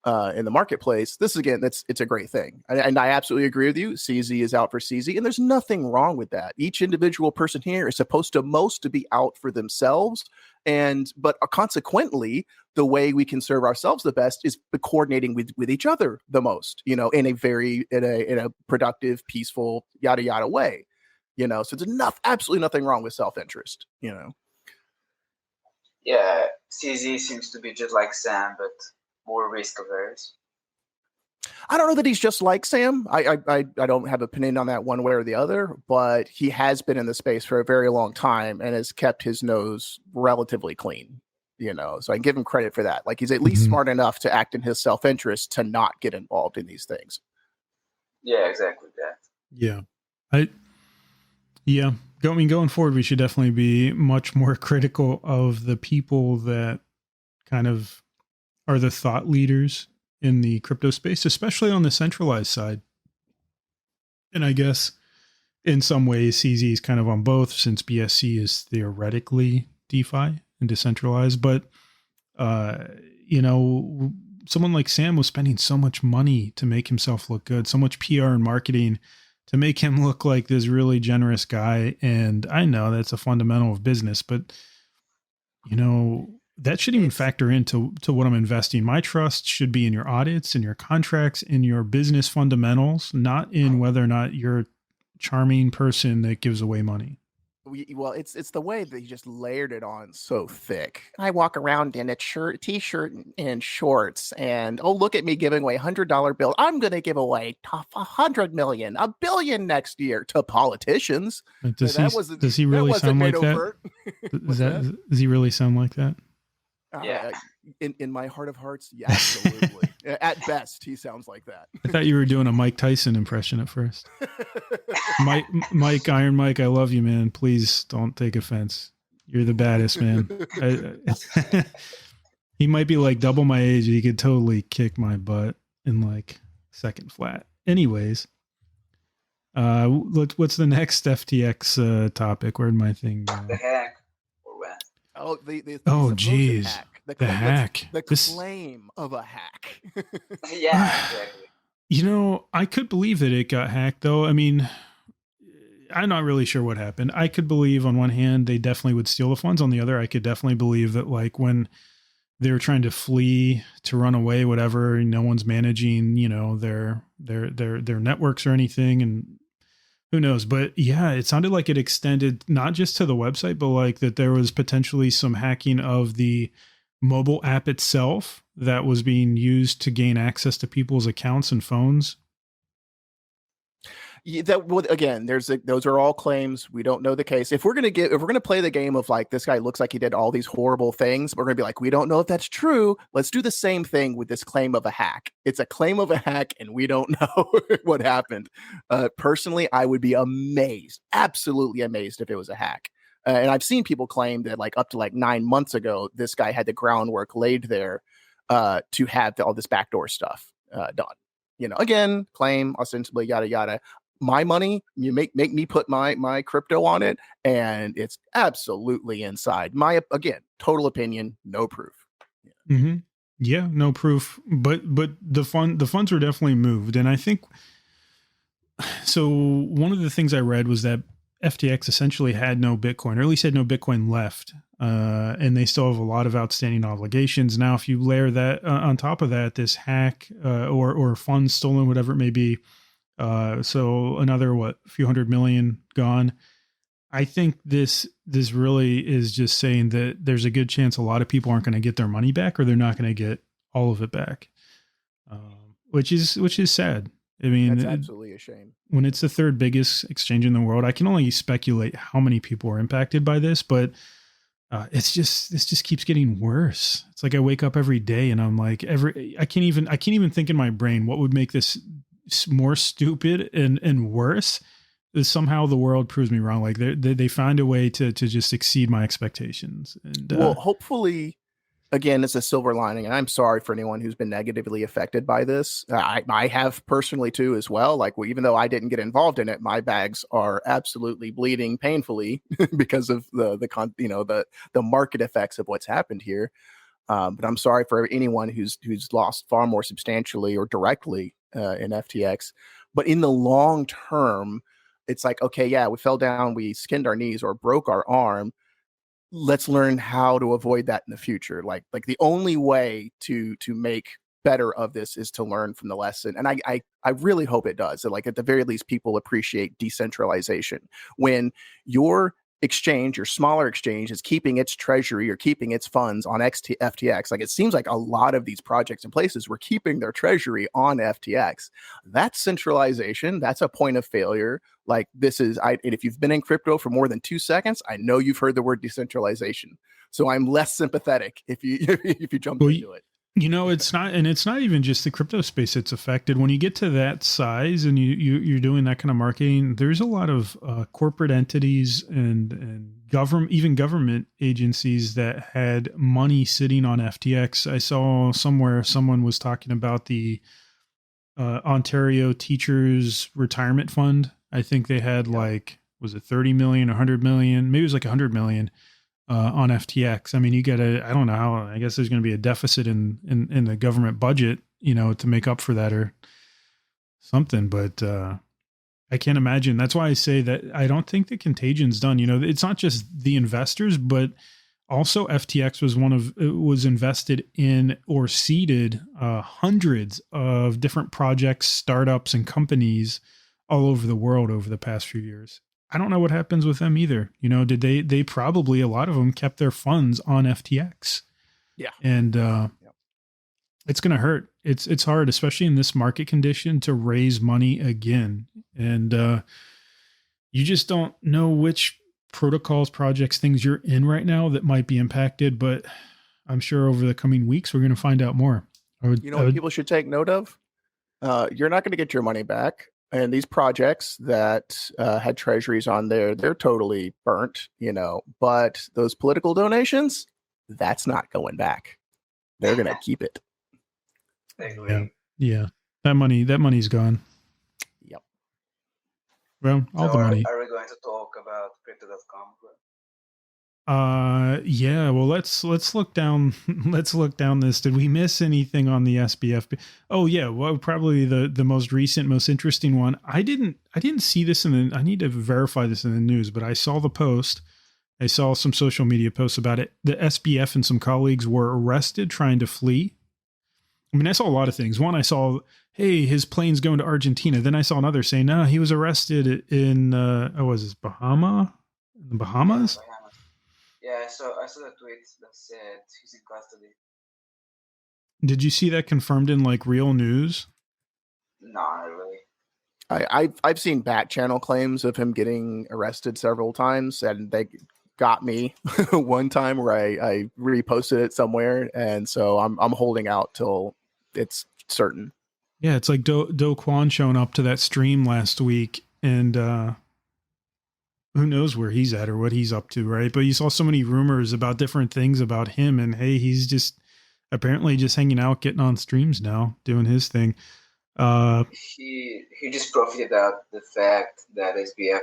S3: in the marketplace, this again, it's a great thing. And I absolutely agree with you. CZ is out for CZ, and there's nothing wrong with that. Each individual person here is supposed to be out for themselves. But consequently, the way we can serve ourselves the best is coordinating with each other the most, in a productive, peaceful, yada, yada way, so there's absolutely nothing wrong with self-interest,
S2: Yeah, CZ seems to be just like Sam, but more risk averse.
S3: I don't know that he's just like Sam. I don't have an opinion on that one way or the other, but he has been in the space for a very long time and has kept his nose relatively clean, so I give him credit for that. Like, he's at least smart enough to act in his self-interest to not get involved in these things.
S2: Yeah, exactly that.
S1: Yeah. Going forward, we should definitely be much more critical of the people that kind of are the thought leaders in the crypto space, especially on the centralized side. And I guess in some ways, CZ is kind of on both, since BSC is theoretically DeFi and decentralized. But, someone like Sam was spending so much money to make himself look good, so much PR and marketing to make him look like this really generous guy. And I know that's a fundamental of business, but, that shouldn't even factor into what I'm investing. My trust should be in your audits, in your contracts, in your business fundamentals, not in whether or not you're a charming person that gives away money.
S3: Well, it's the way that he just layered it on so thick. I walk around in a t-shirt and shorts, and look at me giving away $100 bills. I'm going to give away $100 million, $1 billion next year to politicians.
S1: Does he really sound like that? Does he really sound like that?
S2: Yeah.
S3: In my heart of hearts, yeah, absolutely. At best, he sounds like that.
S1: I thought you were doing a Mike Tyson impression at first. Mike, Iron Mike, I love you, man. Please don't take offense. You're the baddest, man. He might be like double my age. He could totally kick my butt in like second flat. Anyways, what's the next FTX topic? Where'd my thing go?
S2: The hack. Or
S3: what?
S1: Geez.
S3: Hack.
S1: The hack.
S3: The claim of a hack.
S2: Yeah, exactly.
S1: I could believe that it got hacked, though. I mean, I'm not really sure what happened. I could believe on one hand they definitely would steal the funds. On the other, I could definitely believe that, like, when they were trying to flee, to run away, whatever, no one's managing, their networks or anything, and who knows. But yeah, it sounded like it extended not just to the website, but like that there was potentially some hacking of the mobile app itself that was being used to gain access to people's accounts and phones.
S3: Again, those are all claims. We don't know the case. If we're gonna play the game of like, this guy looks like he did all these horrible things, we're gonna be like, we don't know if that's true. Let's do the same thing with this claim of a hack. It's a claim of a hack, and we don't know what happened. Personally, I would be amazed, absolutely amazed, if it was a hack. And I've seen people claim that, like, up to like 9 months ago, this guy had the groundwork laid there to have all this backdoor stuff done. Again, claim, ostensibly, yada yada. My money, you make me put my crypto on it, and it's absolutely inside. My, again, total opinion, no proof.
S1: Yeah, no proof, but the funds were definitely moved, and I think so. One of the things I read was that FTX essentially had no Bitcoin, or at least had no Bitcoin left, and they still have a lot of outstanding obligations. Now, if you layer that on top of that, this hack or funds stolen, whatever it may be. So another few $100 million gone. I think this really is just saying that there's a good chance a lot of people aren't going to get their money back, or they're not going to get all of it back, which is sad. I mean,
S3: that's absolutely a shame.
S1: When it's the third biggest exchange in the world, I can only speculate how many people are impacted by this, but this just keeps getting worse. It's like I wake up every day and I'm like, I can't even think in my brain what would make this more stupid and worse. Is somehow the world proves me wrong. Like they find a way to just exceed my expectations. And
S3: well, hopefully, again, it's a silver lining. And I'm sorry for anyone who's been negatively affected by this. I have personally too, as well. Like, even though I didn't get involved in it, my bags are absolutely bleeding painfully because of the market effects of what's happened here. But I'm sorry for anyone who's lost far more substantially or directly in FTX. But in the long term, it's like, okay, yeah, we fell down, we skinned our knees or broke our arm. Let's learn how to avoid that in the future. Like the only way to make better of this is to learn from the lesson. And I really hope it does. Like at the very least, people appreciate decentralization. When your exchange, your smaller exchange, is keeping its treasury or keeping its funds on FTX. Like it seems like a lot of these projects and places were keeping their treasury on FTX. That's centralization. That's a point of failure. Like this is, and if you've been in crypto for more than 2 seconds, I know you've heard the word decentralization. So I'm less sympathetic if you if you jump into it.
S1: You know, it's not even just the crypto space it's affected. When you get to that size and you're doing that kind of marketing, there's a lot of corporate entities and government agencies that had money sitting on FTX. I saw somewhere someone was talking about the Ontario Teachers Retirement Fund. I think they had was it 30 million, 100 million? Maybe it was like 100 million. On FTX. I mean, you get I don't know how, I guess there's going to be a deficit in the government budget, to make up for that or something, but I can't imagine. That's why I say that I don't think the contagion's done. It's not just the investors, but also FTX was invested in or seeded hundreds of different projects, startups, and companies all over the world over the past few years. I don't know what happens with them either. Did they probably, a lot of them kept their funds on FTX.
S3: Yeah.
S1: And it's going to hurt. It's hard, especially in this market condition, to raise money again. And you just don't know which protocols, projects, things you're in right now that might be impacted. But I'm sure over the coming weeks, we're going to find out more.
S3: What people should take note of? You're not going to get your money back. And these projects that had treasuries on there, they're totally burnt, but those political donations, that's not going back. They're going to keep it.
S1: Yeah. That money's gone.
S3: Yep.
S1: Well, all the money.
S2: Are we going to talk about crypto.com?
S1: Yeah, well, let's look down this. Did we miss anything on the SBF? Oh yeah, well, probably the most recent, most interesting one. I didn't see this I need to verify this in the news, but I saw the post. I saw some social media posts about it. The SBF and some colleagues were arrested trying to flee. I mean, I saw a lot of things. One, I saw, hey, his plane's going to Argentina. Then I saw another saying, no, he was arrested in the Bahamas?
S2: Yeah, I saw the tweet that said he's in custody.
S1: Did you see that confirmed in real news?
S2: No, not really.
S3: I've seen back channel claims of him getting arrested several times, and they got me one time where I reposted it somewhere, and so I'm holding out till it's certain.
S1: Yeah, it's like Do Kwon showing up to that stream last week, and who knows where he's at or what he's up to, right? But you saw so many rumors about different things about him, and hey, he's just apparently just hanging out, getting on streams now, doing his thing.
S2: He just profited out the fact that SBF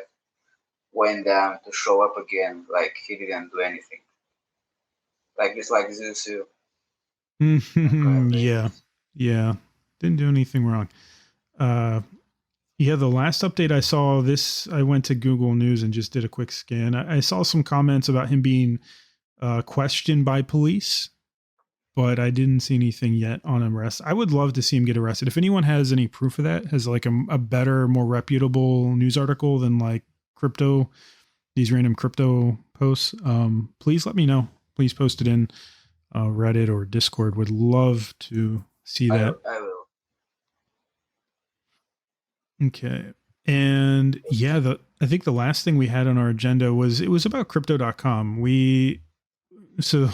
S2: went down to show up again, like he didn't do anything. Just like Zusu.
S1: Yeah. Didn't do anything wrong. Yeah, the last update I saw I went to Google News and just did a quick scan. I saw some comments about him being questioned by police, but I didn't see anything yet on arrest. I would love to see him get arrested. If anyone has any proof of that, has a better, more reputable news article than these random crypto posts, please let me know. Please post it in Reddit or Discord. Would love to see that.
S2: I will.
S1: Okay. And yeah, I think the last thing we had on our agenda was about crypto.com. So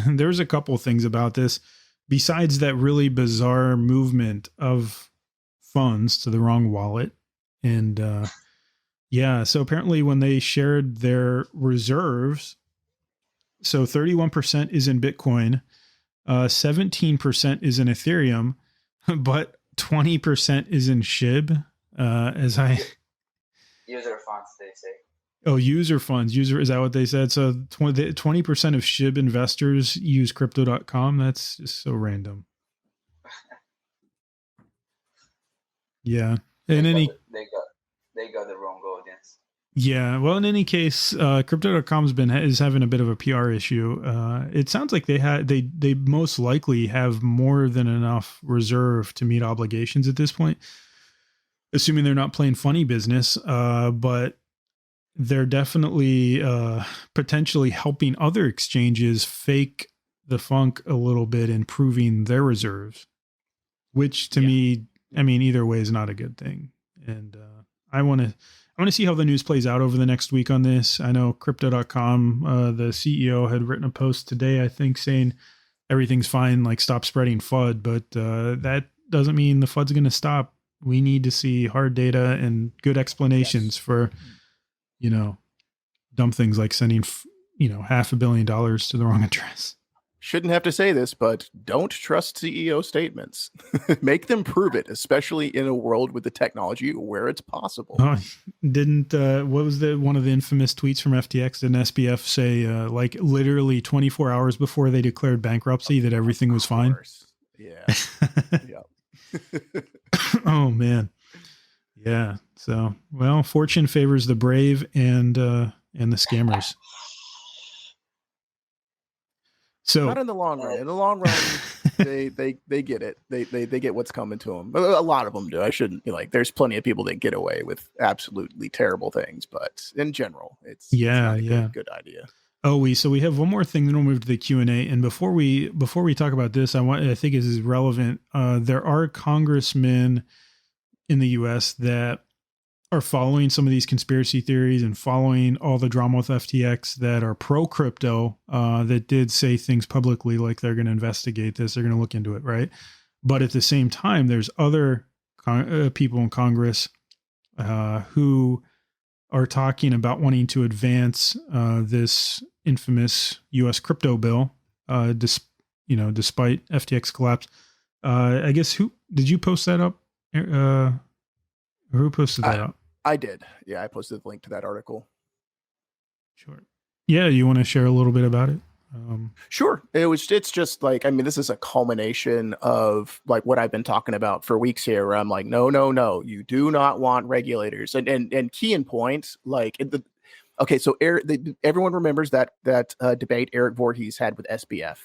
S1: there's a couple things about this besides that really bizarre movement of funds to the wrong wallet. And so apparently when they shared their reserves, so 31% is in Bitcoin, 17% is in Ethereum, but 20% is in SHIB.
S2: User funds, they say.
S1: Oh, user funds. User, is that what they said? So 20% of SHIB investors use crypto.com. That's just so random. Yeah.
S2: They got the wrong audience.
S1: Yeah. Well, in any case, crypto.com's is having a bit of a PR issue. It sounds like they most likely have more than enough reserve to meet obligations at this point, assuming they're not playing funny business. But they're definitely potentially helping other exchanges fake the funk a little bit, improving their reserves, which to me, I mean, either way is not a good thing. And I want to see how the news plays out over the next week on this. I know crypto.com, the CEO had written a post today, I think, saying everything's fine, like stop spreading FUD, but that doesn't mean the FUD's going to stop. We need to see hard data and good explanations for, dumb things like sending, $500 million to the wrong address.
S3: Shouldn't have to say this, but don't trust CEO statements. Make them prove it, especially in a world with the technology where it's possible.
S1: What was one of the infamous tweets from FTX? Didn't SBF say, like literally 24 hours before they declared bankruptcy, that everything was fine?
S3: Yeah.
S1: Yeah. Oh man. Yeah. So, well, fortune favors the brave and the scammers. So
S3: not in the long run. In the long run, they get it. They get what's coming to them. A lot of them do. I shouldn't there's plenty of people that get away with absolutely terrible things, but in general, it's not a good idea.
S1: Oh, we have one more thing, then we'll move to the Q&A. And before we talk about this, I think this is relevant. There are congressmen in the US that are following some of these conspiracy theories and following all the drama with FTX that are pro crypto, that did say things publicly like they're going to investigate this, they're going to look into it, right? But at the same time, there's other people in Congress who are talking about wanting to advance this infamous U.S. crypto bill, despite FTX collapse. I guess who did you post that up? Who posted that up?
S3: I did. Yeah, I posted the link to that article.
S1: Sure. Yeah, you want to share a little bit about it?
S3: Sure. It's just like, I mean, this is a culmination of like what I've been talking about for weeks here, where I'm like, no, you do not want regulators. And key in point, like so everyone remembers that debate Eric Voorhees had with SBF,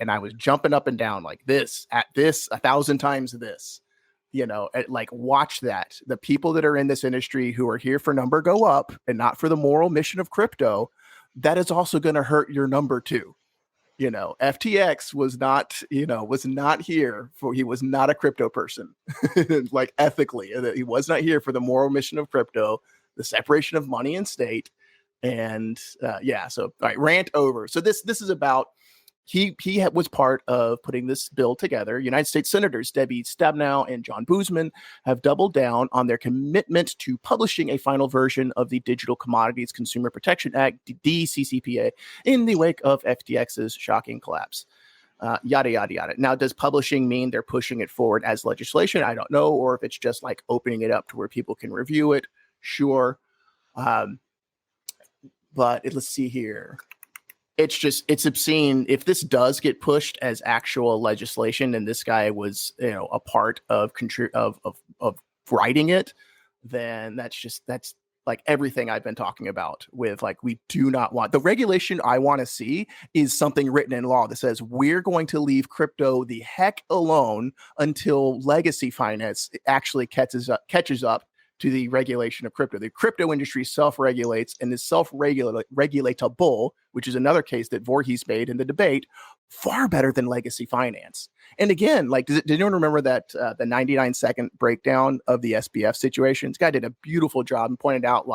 S3: and I was jumping up and down like this, at this, 1,000 times this. Watch that. The people that are in this industry who are here for number go up and not for the moral mission of crypto, that is also going to hurt your number too. FTX was not here for, he was not a crypto person, like ethically. He was not here for the moral mission of crypto, the separation of money and state. And so, all right, rant over. So this is about, he was part of putting this bill together. United States Senators Debbie Stabenow and John Boozman have doubled down on their commitment to publishing a final version of the Digital Commodities Consumer Protection Act, DCCPA, in the wake of FTX's shocking collapse. Yada, yada, yada. Now, does publishing mean they're pushing it forward as legislation? I don't know. Or if it's just like opening it up to where people can review it. Sure. But let's see here. It's obscene. If this does get pushed as actual legislation, and this guy was, a part of writing it, then that's like everything I've been talking about with we do not want the regulation. I want to see is something written in law that says we're going to leave crypto the heck alone until legacy finance actually catches up to the regulation of crypto. The crypto industry self-regulates and is self-regulatable, which is another case that Voorhees made in the debate, far better than legacy finance. And again, did anyone remember that the 99-second breakdown of the SBF situation? This guy did a beautiful job and pointed out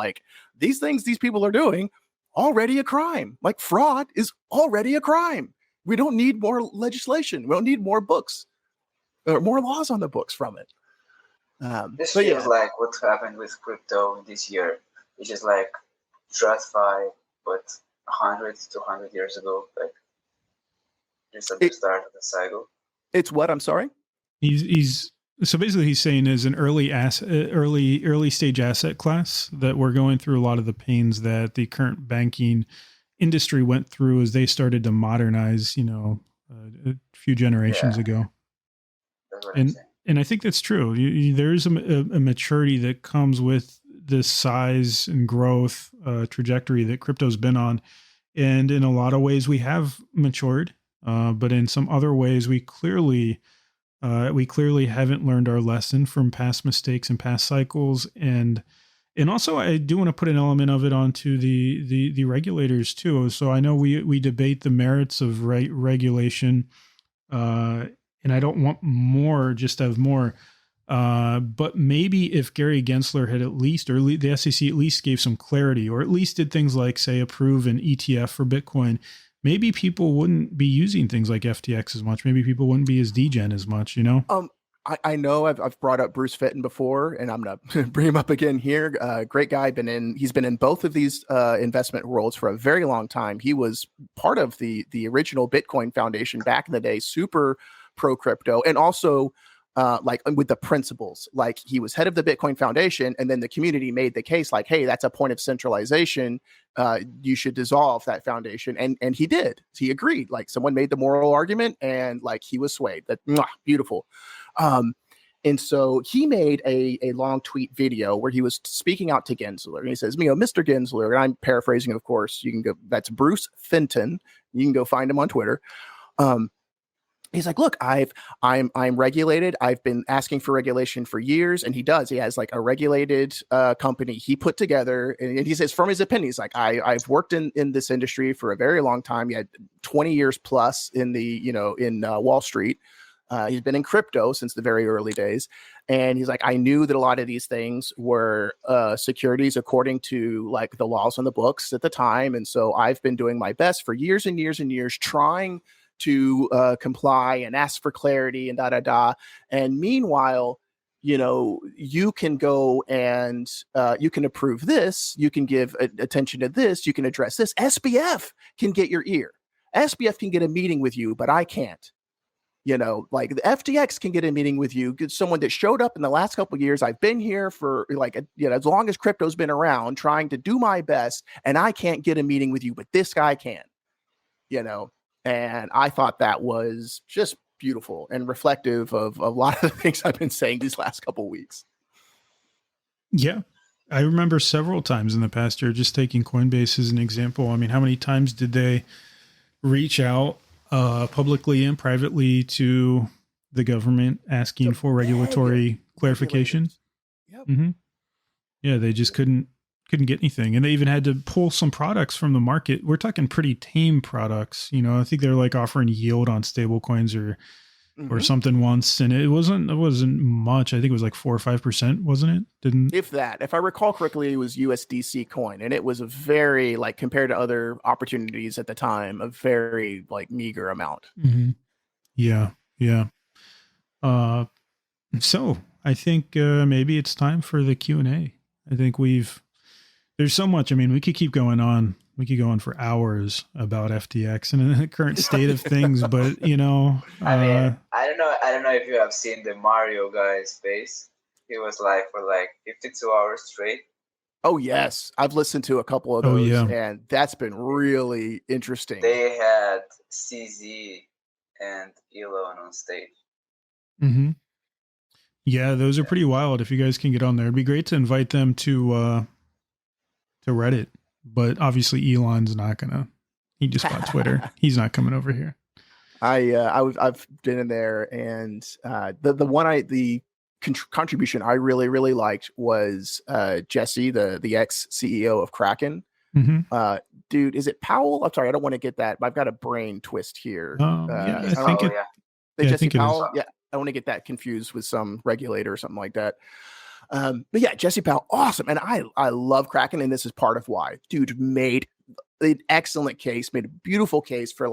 S3: these things these people are doing already a crime. Fraud is already a crime. We don't need more legislation. We don't need more books or more laws on the books from it.
S2: This feels like what happened with crypto this year, which is like TradFi, but 100 to 200 years ago, just at the start of the cycle.
S3: It's what? I'm sorry.
S1: He's So basically, he's saying is an early stage asset class that we're going through a lot of the pains that the current banking industry went through as they started to modernize. A few generations ago.
S2: That's what I'm
S1: And
S2: saying.
S1: and I think that's true. There's a maturity that comes with this size and growth trajectory that crypto's been on, and in a lot of ways we have matured, but in some other ways we clearly haven't learned our lesson from past mistakes and past cycles. And also I do want to put an element of it onto the regulators too. So I know we debate the merits of regulation, and I don't want more just to have more. But maybe if Gary Gensler had at least, or the SEC at least gave some clarity, or at least did things like, say, approve an ETF for Bitcoin, maybe people wouldn't be using things like FTX as much. Maybe people wouldn't be as degen as much,
S3: I know I've brought up Bruce Fitton before, and I'm gonna bring him up again here. Great guy. He's been in both of these investment roles for a very long time. He was part of the original Bitcoin Foundation back in the day, super pro crypto, and also like with the principles. Like he was head of the Bitcoin Foundation, and then the community made the case like, hey, that's a point of centralization. You should dissolve that foundation, and he did. He agreed. Like someone made the moral argument, and like he was swayed. That beautiful. And so he made a long tweet video where he was speaking out to Gensler, and he says, Mr. Gensler, and I'm paraphrasing, of course. You can go. That's Bruce Fenton. You can go find him on Twitter. He's like, look, I'm regulated. I've been asking for regulation for years, and he does. He has like a regulated company he put together, and he says from his opinion, he's like, I've worked in this industry for a very long time. He had 20 years plus in the in Wall Street. He's been in crypto since the very early days. And he's like, I knew that a lot of these things were securities according to like the laws on the books at the time. And so I've been doing my best for years and years and years, trying to comply and ask for clarity and And meanwhile, you can go and you can approve this, you can give attention to this, you can address this. SBF can get your ear. SBF can get a meeting with you, but I can't. Like the FTX can get a meeting with you. Someone that showed up in the last couple of years. I've been here for like, as long as crypto's been around, trying to do my best, and I can't get a meeting with you, but this guy can, and I thought that was just beautiful and reflective of a lot of the things I've been saying these last couple of weeks.
S1: Yeah. I remember several times in the past year, just taking Coinbase as an example. I mean, how many times did they reach out publicly and privately to the government asking for regulatory clarification?
S3: Yep.
S1: Mm-hmm. Yeah, they just couldn't get anything, and they even had to pull some products from the market. We're talking pretty tame products. I think they're like offering yield on stable coins or something once, and it wasn't much. I think it was like 4 or 5%, wasn't it?
S3: If I recall correctly, it was USDC coin, and it was a very, like, compared to other opportunities at the time, a very like meager amount.
S1: Mm-hmm. Yeah. So I think maybe it's time for the Q&A. I think there's so much. I mean, we could keep going on. We could go on for hours about FTX and the current state of things, but
S2: I mean, I don't know if you have seen the Mario guy's face. He was live for like 52 hours straight.
S3: Oh yes, I've listened to a couple of those, and that's been really interesting.
S2: They had CZ and Elon on stage.
S1: Mm-hmm. Yeah, those are pretty wild. If you guys can get on there, it'd be great to invite them to Reddit. But obviously Elon's not gonna. He just bought Twitter. He's not coming over here.
S3: I've been in there, and the contribution I really liked was Jesse, the ex CEO of Kraken.
S1: Mm-hmm.
S3: Dude, is it Powell? I'm sorry, I don't want to get that. I've got a brain twist here.
S1: I think
S3: Jesse Powell.
S1: It is.
S3: Yeah, I want to get that confused with some regulator or something like that. But yeah, Jesse Powell, awesome. And I love Kraken, and this is part of why. Dude made an excellent case, made a beautiful case for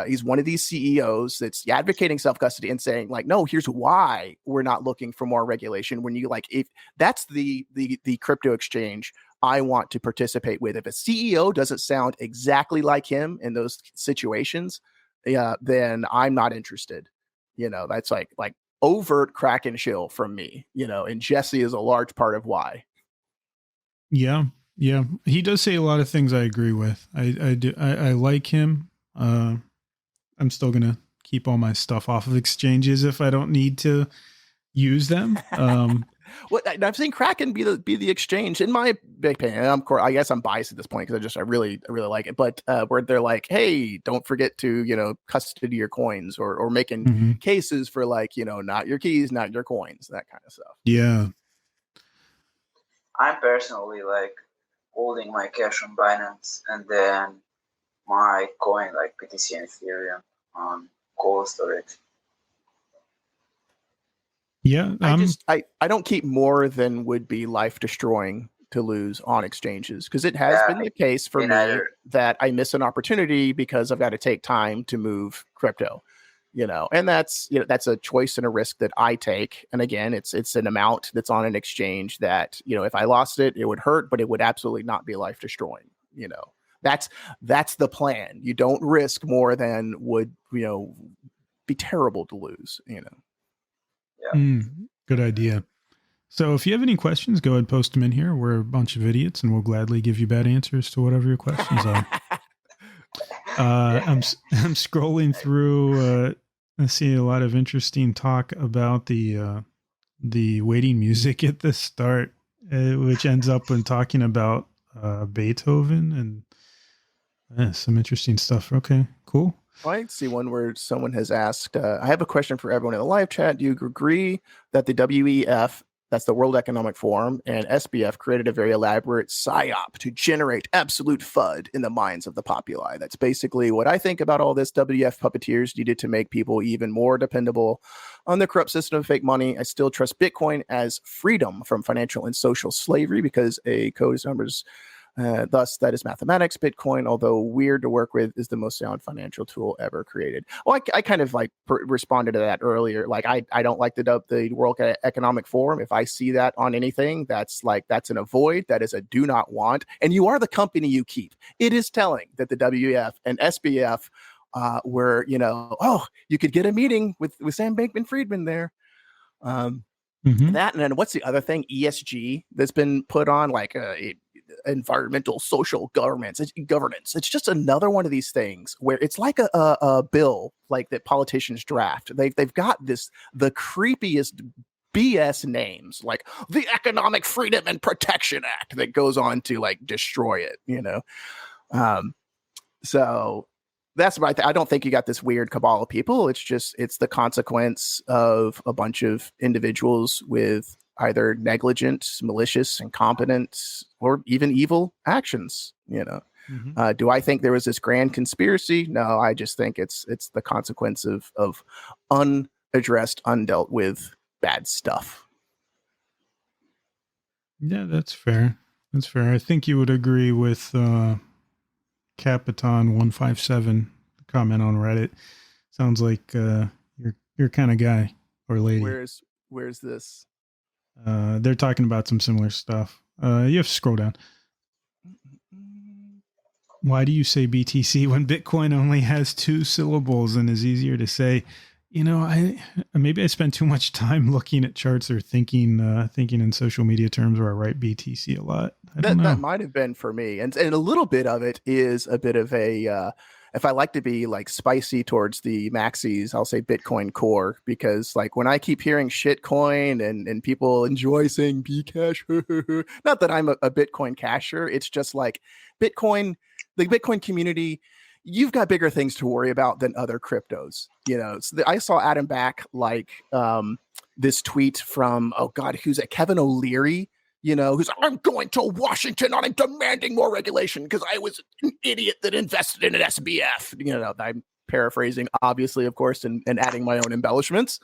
S3: he's one of these CEOs that's advocating self-custody and saying like, no, here's why we're not looking for more regulation. When you like, if that's the crypto exchange I want to participate with, if a CEO doesn't sound exactly like him in those situations, then I'm not interested. That's like overt Kraken shill from me, and Jesse is a large part of why.
S1: Yeah. Yeah. He does say a lot of things I agree with. I do. I like him. I'm still going to keep all my stuff off of exchanges if I don't need to use them.
S3: Well, I've seen Kraken be the exchange in my big opinion. Of course, I guess I'm biased at this point because I really like it. But where they're like, hey, don't forget to custody your coins, or making cases for not your keys, not your coins, that kind of stuff.
S1: Yeah.
S2: I'm personally like holding my cash on Binance and then my coin like BTC and Ethereum on cold storage.
S1: Yeah,
S3: I don't keep more than would be life destroying to lose on exchanges, because it has been the case for me that I miss an opportunity because I've got to take time to move crypto, and that's a choice and a risk that I take. And again, it's an amount that's on an exchange that, if I lost it, it would hurt, but it would absolutely not be life destroying. That's the plan. You don't risk more than would, be terrible to lose,
S2: Yeah.
S1: Good idea. So if you have any questions, go ahead and post them in here. We're a bunch of idiots and we'll gladly give you bad answers to whatever your questions are. I'm scrolling through, I see a lot of interesting talk about the waiting music at the start, which ends up in talking about Beethoven and some interesting stuff. Okay, cool.
S3: I see one where someone has asked, I have a question for everyone in the live chat. Do you agree that the WEF, that's the World Economic Forum, and SBF created a very elaborate psyop to generate absolute FUD in the minds of the populi? That's basically what I think about all this. WEF puppeteers needed to make people even more dependable on the corrupt system of fake money. I still trust Bitcoin as freedom from financial and social slavery because a code is numbers. Thus, that is mathematics. Bitcoin, although weird to work with, is the most sound financial tool ever created. Well, I kind of responded to that earlier. Like, I don't like the World Economic Forum. If I see that on anything, that's an avoid. That is a do not want. And you are the company you keep. It is telling that the WF and SBF were, you could get a meeting with Sam Bankman-Friedman there. That, and then what's the other thing? ESG that's been put on, environmental social governance. It's just another one of these things where it's like a bill like that politicians draft. They've got the creepiest BS names, like the Economic Freedom and Protection Act, that goes on to destroy it. So that's why I don't think you got this weird cabal of people. It's the consequence of a bunch of individuals with either negligent, malicious, incompetent, or even evil actions. Do I think there was this grand conspiracy? No, I just think it's the consequence of unaddressed, undealt with bad stuff.
S1: Yeah, that's fair. That's fair. I think you would agree with Capitan 157 comment on Reddit. Sounds like you're kind of guy or lady.
S3: Where's this?
S1: They're talking about some similar stuff. You have to scroll down. Why do you say BTC when Bitcoin only has 2 syllables and is easier to say? Maybe I spend too much time looking at charts or thinking in social media terms where I write BTC a lot. That
S3: might have been for me, and a little bit of it is a bit of a. If I like to be spicy towards the maxis, I'll say Bitcoin Core, because when I keep hearing shitcoin and people enjoy saying Bcash, not that I'm a Bitcoin casher, it's just Bitcoin, the Bitcoin community, you've got bigger things to worry about than other cryptos. So I saw Adam Back this tweet from, who's that? Kevin O'Leary. Who's I'm going to Washington and I'm demanding more regulation because I was an idiot that invested in an SBF. I'm paraphrasing, obviously, of course, and adding my own embellishments.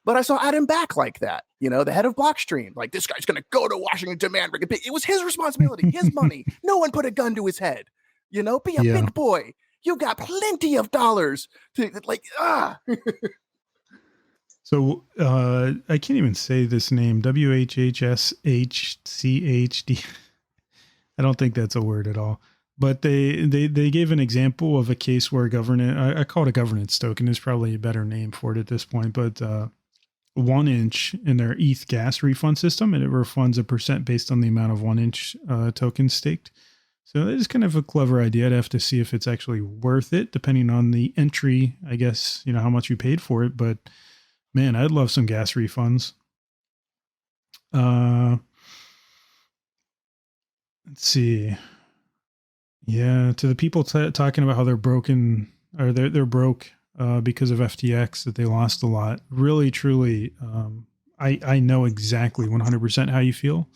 S3: But I saw Adam Back like that, the head of Blockstream. This guy's going to go to Washington, demand regulation. It was his responsibility, his money. No one put a gun to his head. Be a big boy. You got plenty of dollars to
S1: So I can't even say this name. WHHSHCHD. I don't think that's a word at all. But they gave an example of a case where I call it a governance token. There's probably a better name for it at this point. But 1-inch in their ETH gas refund system, and it refunds a percent based on the amount of 1-inch tokens staked. So it is kind of a clever idea. I'd have to see if it's actually worth it, depending on the entry, I guess, how much you paid for it. But man, I'd love some gas refunds. Let's see. Yeah, to the people talking about how they're broken, or they're broke because of FTX, that they lost a lot. Really, truly, I know exactly 100% how you feel.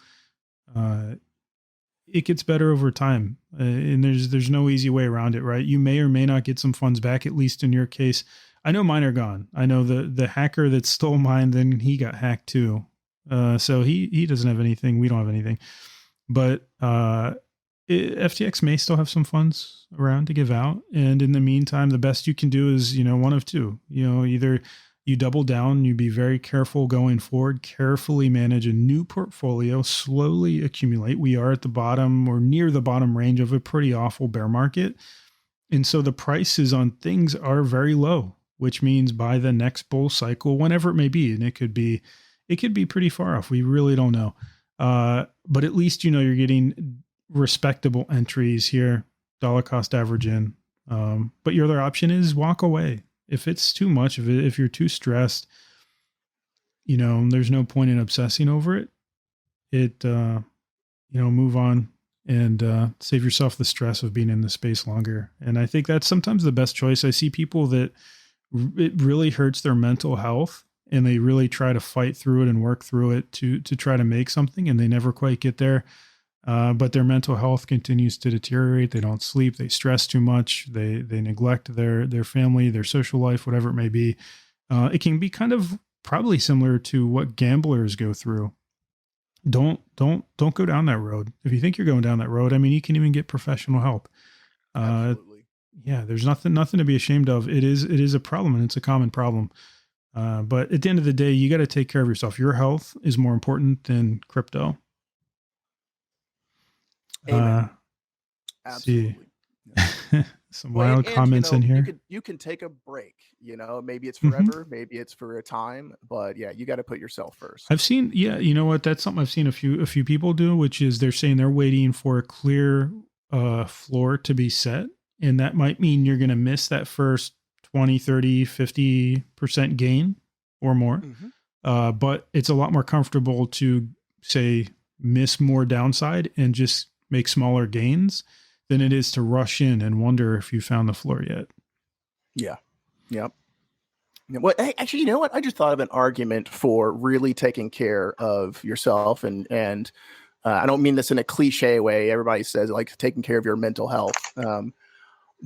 S1: It gets better over time, and there's no easy way around it, right? You may or may not get some funds back, at least in your case. I know mine are gone. I know the hacker that stole mine, then he got hacked too. So he doesn't have anything. We don't have anything. But FTX may still have some funds around to give out. And in the meantime, the best you can do is, one of two. Either you double down, you be very careful going forward, carefully manage a new portfolio, slowly accumulate. We are at the bottom or near the bottom range of a pretty awful bear market. And so the prices on things are very low, which means by the next bull cycle, whenever it may be, and it could be pretty far off. We really don't know. But at least, you're getting respectable entries here, dollar cost average in. But your other option is walk away. If it's too much of it, if you're too stressed, there's no point in obsessing over it. Move on and save yourself the stress of being in the space longer. And I think that's sometimes the best choice. I see people that it really hurts their mental health, and they really try to fight through it and work through it to try to make something, and they never quite get there. But their mental health continues to deteriorate. They don't sleep. They stress too much. They neglect their family, their social life, whatever it may be. It can be kind of probably similar to what gamblers go through. Don't go down that road. If you think you're going down that road, you can even get professional help.
S3: Absolutely.
S1: Yeah, there's nothing to be ashamed of. It is a problem, and it's a common problem. But at the end of the day, you got to take care of yourself. Your health is more important than crypto.
S3: Amen. Absolutely.
S1: Some wild comments in here.
S3: You can take a break, maybe it's forever, maybe it's for a time, but yeah, you got to put yourself first.
S1: I've seen, you know what? That's something I've seen a few people do, which is they're saying they're waiting for a clear floor to be set. And that might mean you're going to miss that first 20, 30, 50% gain or more. Mm-hmm. But it's a lot more comfortable to say miss more downside and just make smaller gains than it is to rush in and wonder if you found the floor yet.
S3: Yeah. Yep. Well, hey, actually, you know what? I just thought of an argument for really taking care of yourself. And I don't mean this in a cliche way. Everybody says like taking care of your mental health.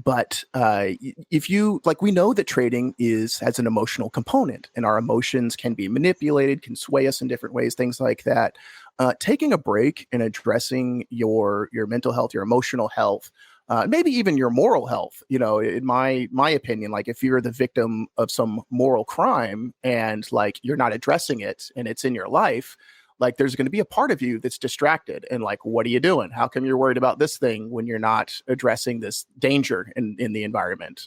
S3: But if you we know that trading has an emotional component, and our emotions can be manipulated, can sway us in different ways, things like that. Taking a break and addressing your mental health, your emotional health, maybe even your moral health. In my opinion, if you're the victim of some moral crime and you're not addressing it and it's in your life, there's going to be a part of you that's distracted and what are you doing? How come you're worried about this thing when you're not addressing this danger in the environment,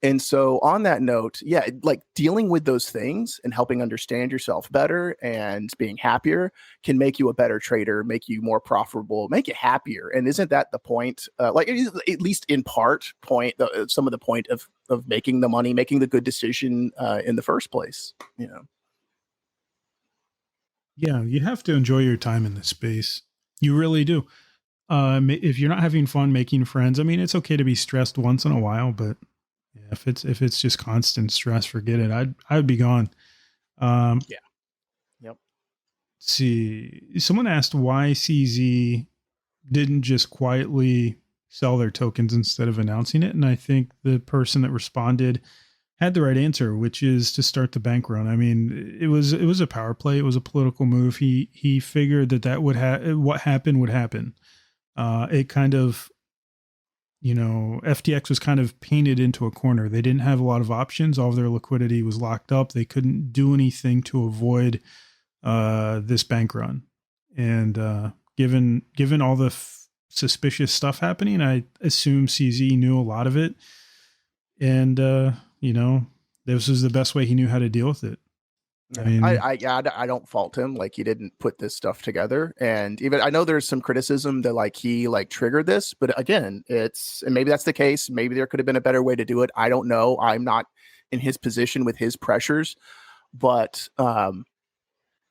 S3: And so on that note, yeah, dealing with those things and helping understand yourself better and being happier can make you a better trader, make you more profitable, make you happier. And isn't that the point? At least in part some of the point of making the money, making the good decision in the first place,
S1: Yeah, you have to enjoy your time in this space. You really do. If you're not having fun making friends, it's okay to be stressed once in a while, but yeah, if it's just constant stress, forget it. I'd be gone.
S3: Yeah. Yep.
S1: See, someone asked why CZ didn't just quietly sell their tokens instead of announcing it, and I think the person that responded had the right answer, which is to start the bank run. It was a power play. It was a political move. He figured that would what happened would happen. It kind of, FTX was kind of painted into a corner. They didn't have a lot of options. All of their liquidity was locked up. They couldn't do anything to avoid this bank run. And given all the suspicious stuff happening, I assume CZ knew a lot of it. And, this was the best way he knew how to deal with it.
S3: Yeah. I mean, I don't fault him. Like, he didn't put this stuff together, and even I know there's some criticism that like he like triggered this, but again, and maybe that's the case. Maybe there could have been a better way to do it. I don't know. I'm not in his position with his pressures, but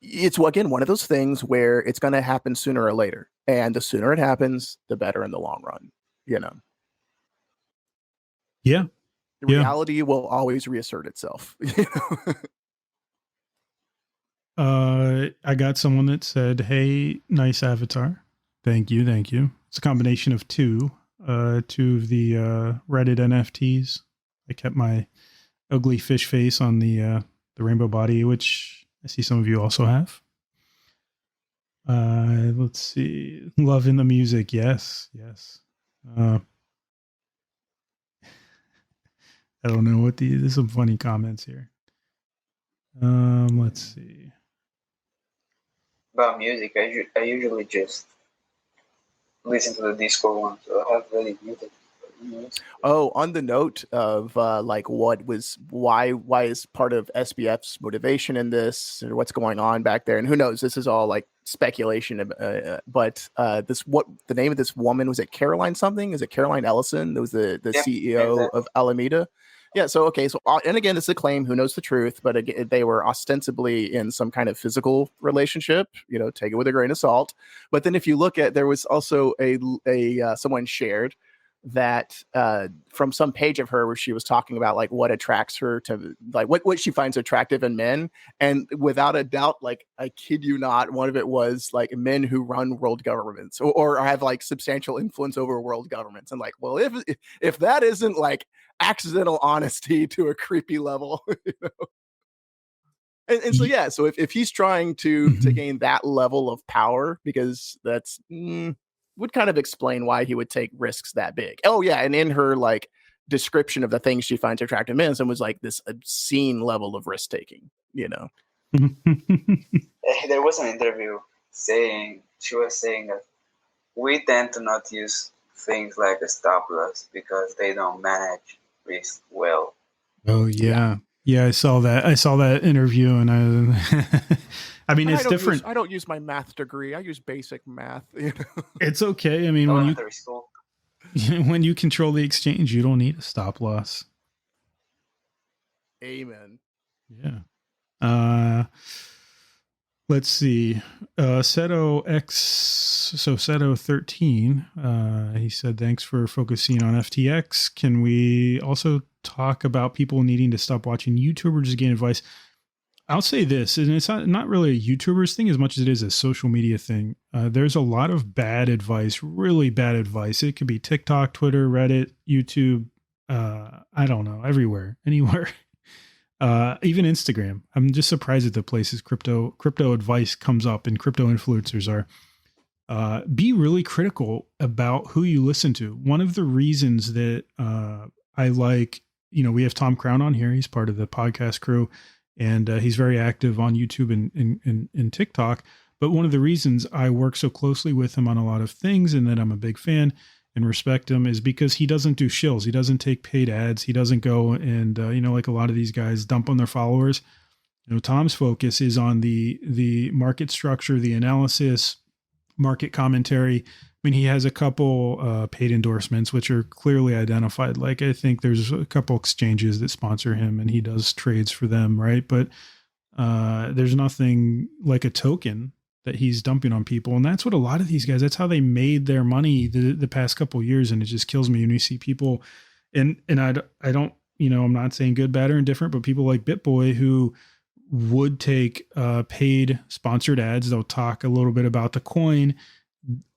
S3: it's again one of those things where it's going to happen sooner or later, and the sooner it happens, the better in the long run. You know.
S1: Yeah.
S3: The reality will always reassert itself. You know?
S1: I got someone that said, "Hey, nice avatar. Thank you. It's a combination of two of the Reddit NFTs. I kept my ugly fish face on the rainbow body, which I see some of you also have. Let's see. Love in the music. Yes. I don't know what there's some funny comments here. Let's see.
S2: About music, I usually just listen to the Discord one, so I have really muted.
S3: Oh, on the note of like why is part of SBF's motivation in this, or what's going on back there, and who knows, this is all like speculation, but what the name of this woman, was it Caroline something? Is it Caroline Ellison? That was the CEO of Alameda. Yeah. So, okay. So, and again, it's a claim, who knows the truth, but again, they were ostensibly in some kind of physical relationship, you know, take it with a grain of salt. But then if you look at, there was also someone shared that from some page of her where she was talking about like what attracts her to like what she finds attractive in men. And without a doubt, like, I kid you not, one of it was like men who run world governments or have like substantial influence over world governments. And like, well, if that isn't like accidental honesty to a creepy level, you know? And so, yeah, so if he's trying to gain that level of power, because that's would kind of explain why he would take risks that big. Oh, yeah. And in her like description of the things she finds attractive in, was like this obscene level of risk taking, you know?
S2: There was an interview she was saying that we tend to not use things like a stop loss because they don't manage risk well.
S1: Oh, yeah. Yeah, I saw that interview, and I mean, it's different.
S3: I don't use my math degree. I use basic math. You know?
S1: It's okay. I mean, when you control the exchange, you don't need a stop loss.
S3: Amen.
S1: Yeah. Let's see. Seto 13. He said, "Thanks for focusing on FTX. Can we also talk about people needing to stop watching YouTubers to gain advice?" I'll say this, and it's not really a YouTubers thing as much as it is a social media thing. There's a lot of bad advice, really bad advice. It could be TikTok, Twitter, Reddit, YouTube. I don't know, anywhere. Even Instagram. I'm just surprised at the places crypto advice comes up and crypto influencers are. Be really critical about who you listen to. One of the reasons that I like, we have Tom Crown on here. He's part of the podcast crew, and he's very active on YouTube and TikTok. But one of the reasons I work so closely with him on a lot of things, and that I'm a big fan and respect him, is because he doesn't do shills. He doesn't take paid ads. He doesn't go and, like a lot of these guys dump on their followers. Tom's focus is on the market structure, the analysis, market commentary. I mean, he has a couple paid endorsements, which are clearly identified. Like, I think there's a couple exchanges that sponsor him and he does trades for them. Right. But there's nothing like a token that he's dumping on people. And that's what a lot of these guys, that's how they made their money the past couple of years. And it just kills me when you see people, and I don't, I'm not saying good, bad, or indifferent, but people like BitBoy who would take paid sponsored ads. They'll talk a little bit about the coin,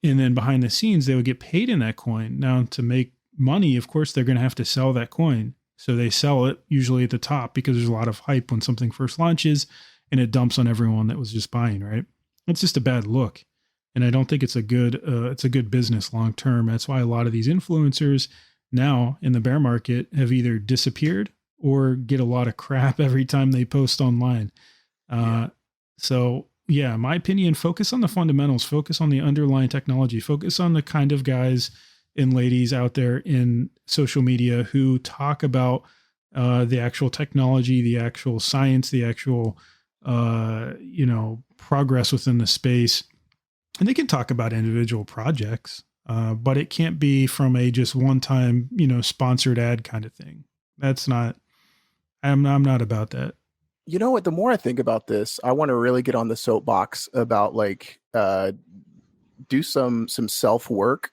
S1: and then behind the scenes, they would get paid in that coin. Now, to make money, of course, they're going to have to sell that coin. So they sell it usually at the top because there's a lot of hype when something first launches, and it dumps on everyone that was just buying, right? It's just a bad look. And I don't think it's a good business long term. That's why a lot of these influencers now in the bear market have either disappeared or get a lot of crap every time they post online. So yeah, my opinion, focus on the fundamentals, focus on the underlying technology, focus on the kind of guys and ladies out there in social media who talk about the actual technology, the actual science, the actual progress within the space, and they can talk about individual projects, but it can't be from a just one time, sponsored ad kind of thing. That's not, I'm not about that.
S3: You know what? The more I think about this, I want to really get on the soapbox about do some self work.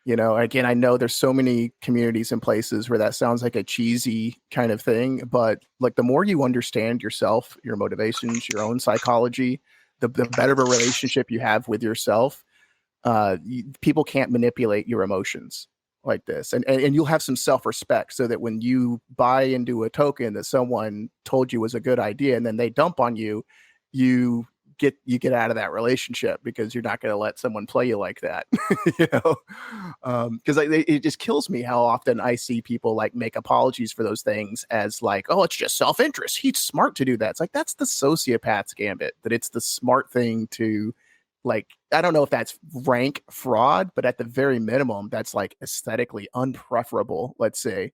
S3: Again, I know there's so many communities and places where that sounds like a cheesy kind of thing, but like the more you understand yourself, your motivations, your own psychology, the better of a relationship you have with yourself. People can't manipulate your emotions like this, and you'll have some self-respect, so that when you buy into a token that someone told you was a good idea and then they dump on you, you get out of that relationship, because you're not going to let someone play you like that. Because it just kills me how often I see people like make apologies for those things as like, oh, it's just self-interest, he's smart to do that. It's like, that's the sociopath's gambit, that it's the smart thing to, like, I don't know if that's rank fraud, but at the very minimum, that's like aesthetically unpreferable, let's say.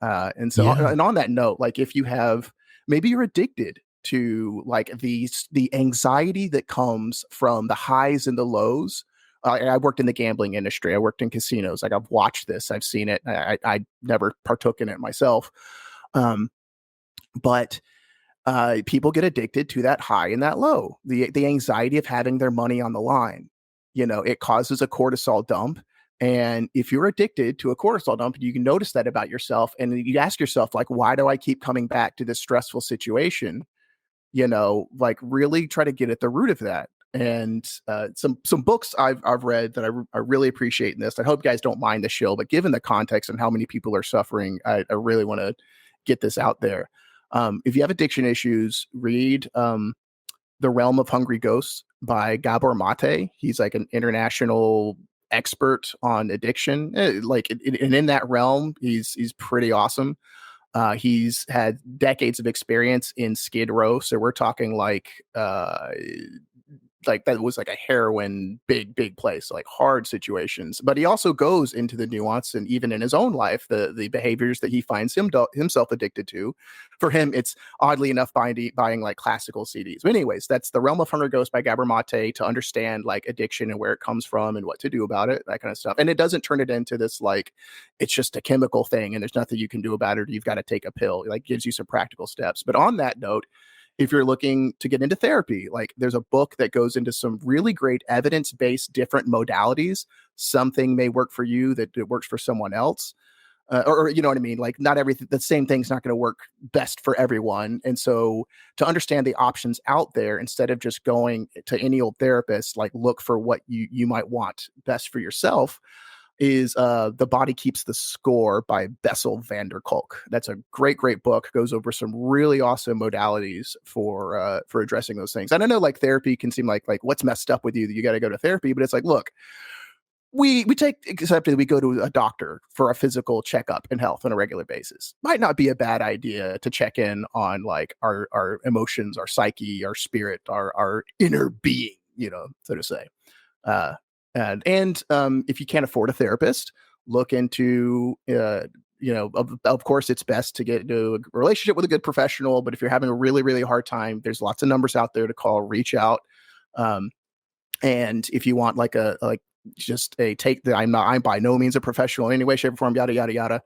S3: And so,
S1: Yeah.
S3: and on that note, like if you have, maybe you're addicted to like the anxiety that comes from the highs and the lows. I worked in the gambling industry. I worked in casinos. Like, I've watched this, I've seen it. I never partook in it myself. But people get addicted to that high and that low, the anxiety of having their money on the line. It causes a cortisol dump. And if you're addicted to a cortisol dump, you can notice that about yourself. And you ask yourself, like, why do I keep coming back to this stressful situation? Like, really try to get at the root of that. And some books I've read that I really appreciate in this. I hope you guys don't mind the shill, but given the context and how many people are suffering, I really want to get this out there. If you have addiction issues, read The Realm of Hungry Ghosts by Gabor Mate. He's like an international expert on addiction. And in that realm, he's pretty awesome. He's had decades of experience in Skid Row, so we're talking like that was like a heroin big place, like hard situations. But he also goes into the nuance, and even in his own life, the behaviors that he finds himself addicted to. For him, it's oddly enough buying like classical CDs. But anyways, that's The Realm of Hunger Ghost by Gabor Mate, to understand like addiction and where it comes from and what to do about it, that kind of stuff. And it doesn't turn it into this like it's just a chemical thing and there's nothing you can do about it, or you've got to take a pill. It like gives you some practical steps. But on that note, if you're looking to get into therapy, like there's a book that goes into some really great evidence-based different modalities. Something may work for you that it works for someone else. Or you know what I mean? Like, not everything, the same thing's not going to work best for everyone. And so to understand the options out there, instead of just going to any old therapist, like look for what you might want best for yourself, is The Body Keeps the Score by Bessel van der Kolk. That's a great book. Goes over some really awesome modalities for addressing those things. And I know like therapy can seem like what's messed up with you that you got to go to therapy, but it's like, look, we take accepted we go to a doctor for a physical checkup and health on a regular basis. Might not be a bad idea to check in on like our emotions, our psyche, our spirit, our inner being, so to say. And if you can't afford a therapist, look into, of course, it's best to get into a relationship with a good professional. But if you're having a really, really hard time, there's lots of numbers out there to call, reach out. And if you want I'm by no means a professional in any way, shape, or form, yada, yada, yada.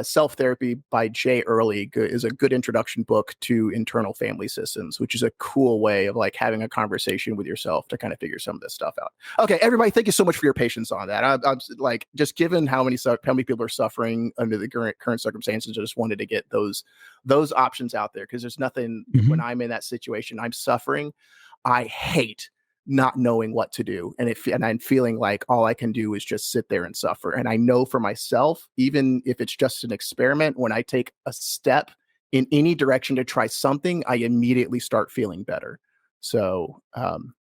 S3: Self-Therapy by Jay Early is a good introduction book to internal family systems, which is a cool way of like having a conversation with yourself to kind of figure some of this stuff out. Okay, everybody, thank you so much for your patience on that. I'm like, just given how many people are suffering under the current circumstances, I just wanted to get those options out there, because there's nothing when I'm in that situation, I'm suffering. I hate not knowing what to do. And I'm feeling like all I can do is just sit there and suffer. And I know for myself, even if it's just an experiment, when I take a step in any direction to try something, I immediately start feeling better. So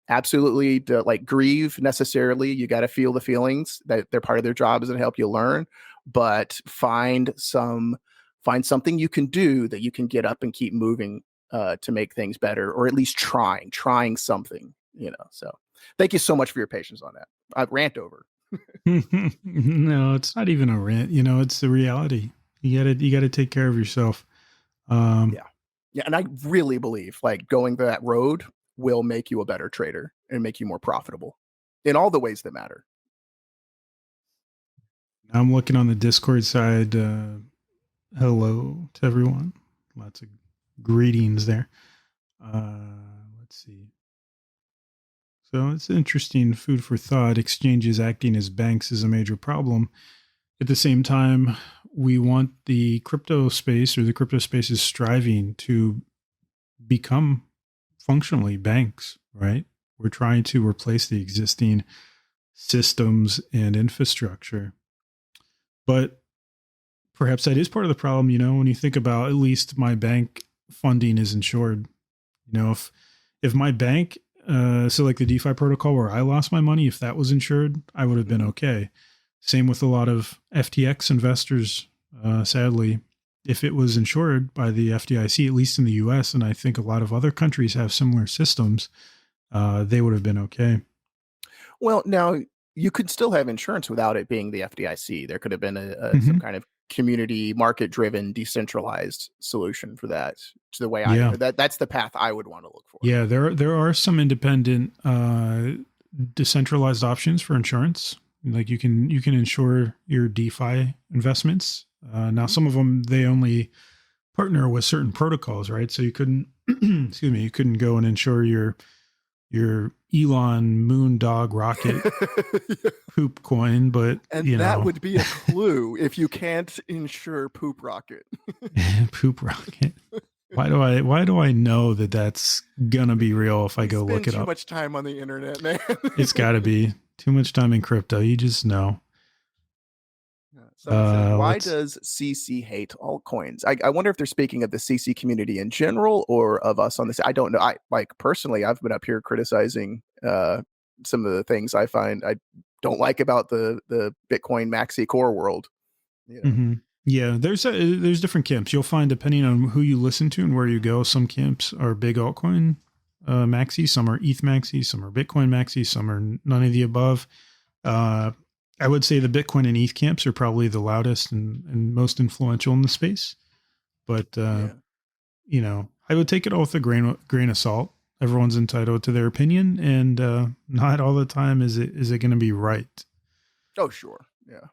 S3: absolutely, to like grieve necessarily, you got to feel the feelings. That they're part of their job is to help you learn, but find something you can do that you can get up and keep moving to make things better, or at least trying something. So thank you so much for your patience on that. I've rant over.
S1: No, it's not even a rant. It's the reality. You gotta take care of yourself.
S3: Yeah. Yeah, and I really believe like going that road will make you a better trader and make you more profitable in all the ways that matter.
S1: I'm looking on the Discord side. Hello to everyone. Lots of greetings there. Let's see. So it's interesting food for thought. Exchanges acting as banks is a major problem. At the same time, we want the crypto space, or the crypto space is striving to become functionally banks, right? We're trying to replace the existing systems and infrastructure. But perhaps that is part of the problem, when you think about, at least my bank funding is insured. If my bank, so like the DeFi protocol where I lost my money, if that was insured, I would have been okay. Same with a lot of FTX investors, sadly. If it was insured by the FDIC, at least in the US, and I think a lot of other countries have similar systems, they would have been okay.
S3: Well, now you could still have insurance without it being the FDIC. There could have been some kind of community market-driven decentralized solution for that. To the way that's the path I would want to look for.
S1: Yeah, there are some independent decentralized options for insurance. Like you can insure your DeFi investments. Now some of them, they only partner with certain protocols, right? So you couldn't excuse me, you couldn't go and insure your Elon moon dog rocket poop coin, but
S3: that would be a clue if you can't insure poop rocket.
S1: Poop rocket. Why do I know that that's gonna be real if I go look it up?
S3: Too much time on the internet, man.
S1: It's got to be too much time in crypto. You just know.
S3: Someone says, why does CC hate altcoins? I wonder if they're speaking of the CC community in general or of us on this. I don't know. I personally, I've been up here criticizing some of the things I find I don't like about the Bitcoin maxi core world.
S1: Yeah, there's different camps. You'll find, depending on who you listen to and where you go, some camps are big altcoin maxi, some are ETH maxi, some are Bitcoin maxi, some are none of the above. I would say the Bitcoin and ETH camps are probably the loudest and most influential in the space. But, I would take it all with a grain of salt. Everyone's entitled to their opinion, and not all the time is it going to be right.
S3: Oh, sure. Yeah.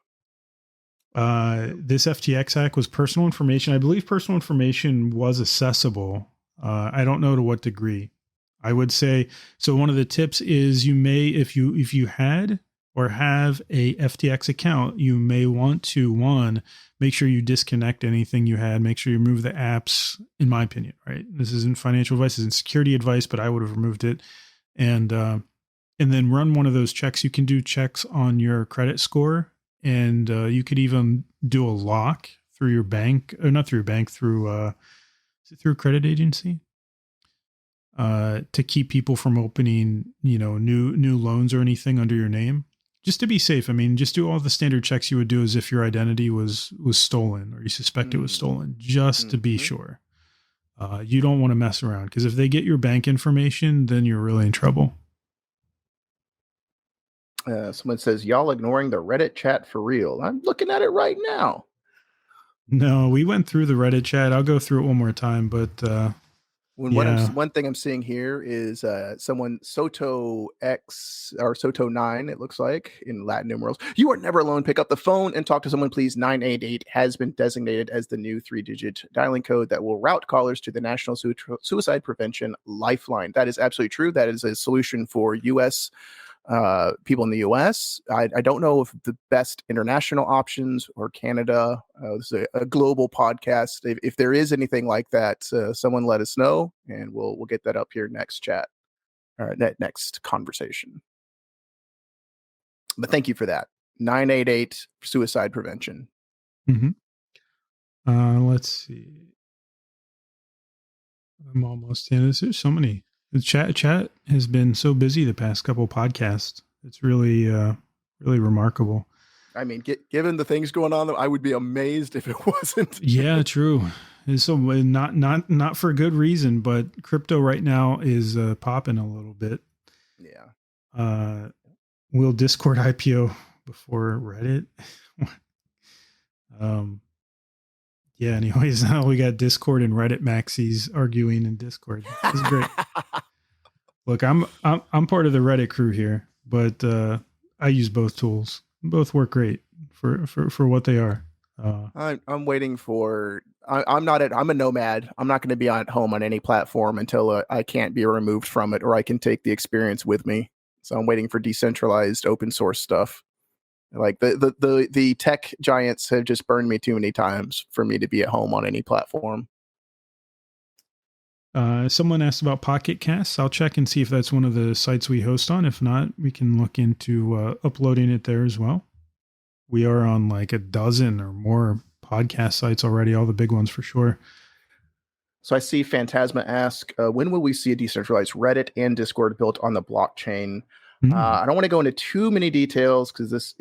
S1: This FTX hack was personal information. I believe personal information was accessible. I don't know to what degree. I would say, so one of the tips is you may, if you had or have a FTX account, you may want to, make sure you disconnect anything you had, make sure you remove the apps, in my opinion, right? This isn't financial advice, this isn't security advice, but I would have removed it. And then run one of those checks. You can do checks on your credit score, and you could even do a lock through your bank, or not through your bank, through a credit agency, to keep people from opening, new loans or anything under your name, just to be safe. I mean, just do all the standard checks you would do as if your identity was stolen, or you suspect it was stolen, just to be sure. You don't want to mess around, because if they get your bank information, then you're really in trouble.
S3: Someone says, y'all ignoring the Reddit chat for real. I'm looking at it right now.
S1: No, we went through the Reddit chat. I'll go through it one more time, but
S3: one thing I'm seeing here is someone Soto X or Soto 9, it looks like, in Latin numerals. You are never alone. Pick up the phone and talk to someone, please. 988 has been designated as the new 3-digit dialing code that will route callers to the National Suicide Prevention Lifeline. That is absolutely true. That is a solution for U.S. People in the US. I don't know if the best international options or Canada. This is a global podcast. If there is anything like that, someone let us know, and we'll get that up here next chat or next conversation. But thank you for that. 988 suicide prevention.
S1: Let's see. I'm almost in. There's so many. The chat has been so busy the past couple podcasts. It's really, really remarkable.
S3: I mean, given the things going on, I would be amazed if it wasn't.
S1: Yeah, true. So not for a good reason, but crypto right now is popping a little bit.
S3: Yeah.
S1: Will Discord IPO before Reddit? Yeah, and now we got Discord and Reddit maxis arguing in Discord. This is great. Look, I'm part of the Reddit crew here, but I use both tools. Both work great for what they are.
S3: I'm waiting for. I'm not at. I'm a nomad. I'm not going to be at home on any platform until I can't be removed from it, or I can take the experience with me. So I'm waiting for decentralized open source stuff. Like the tech giants have just burned me too many times for me to be at home on any platform.
S1: Someone asked about Pocket Casts. I'll check and see if that's one of the sites we host on. If not, we can look into uploading it there as well. We are on like a dozen or more podcast sites already, all the big ones for sure.
S3: So I see Phantasma ask, when will we see a decentralized Reddit and Discord built on the blockchain? I don't want to go into too many details because this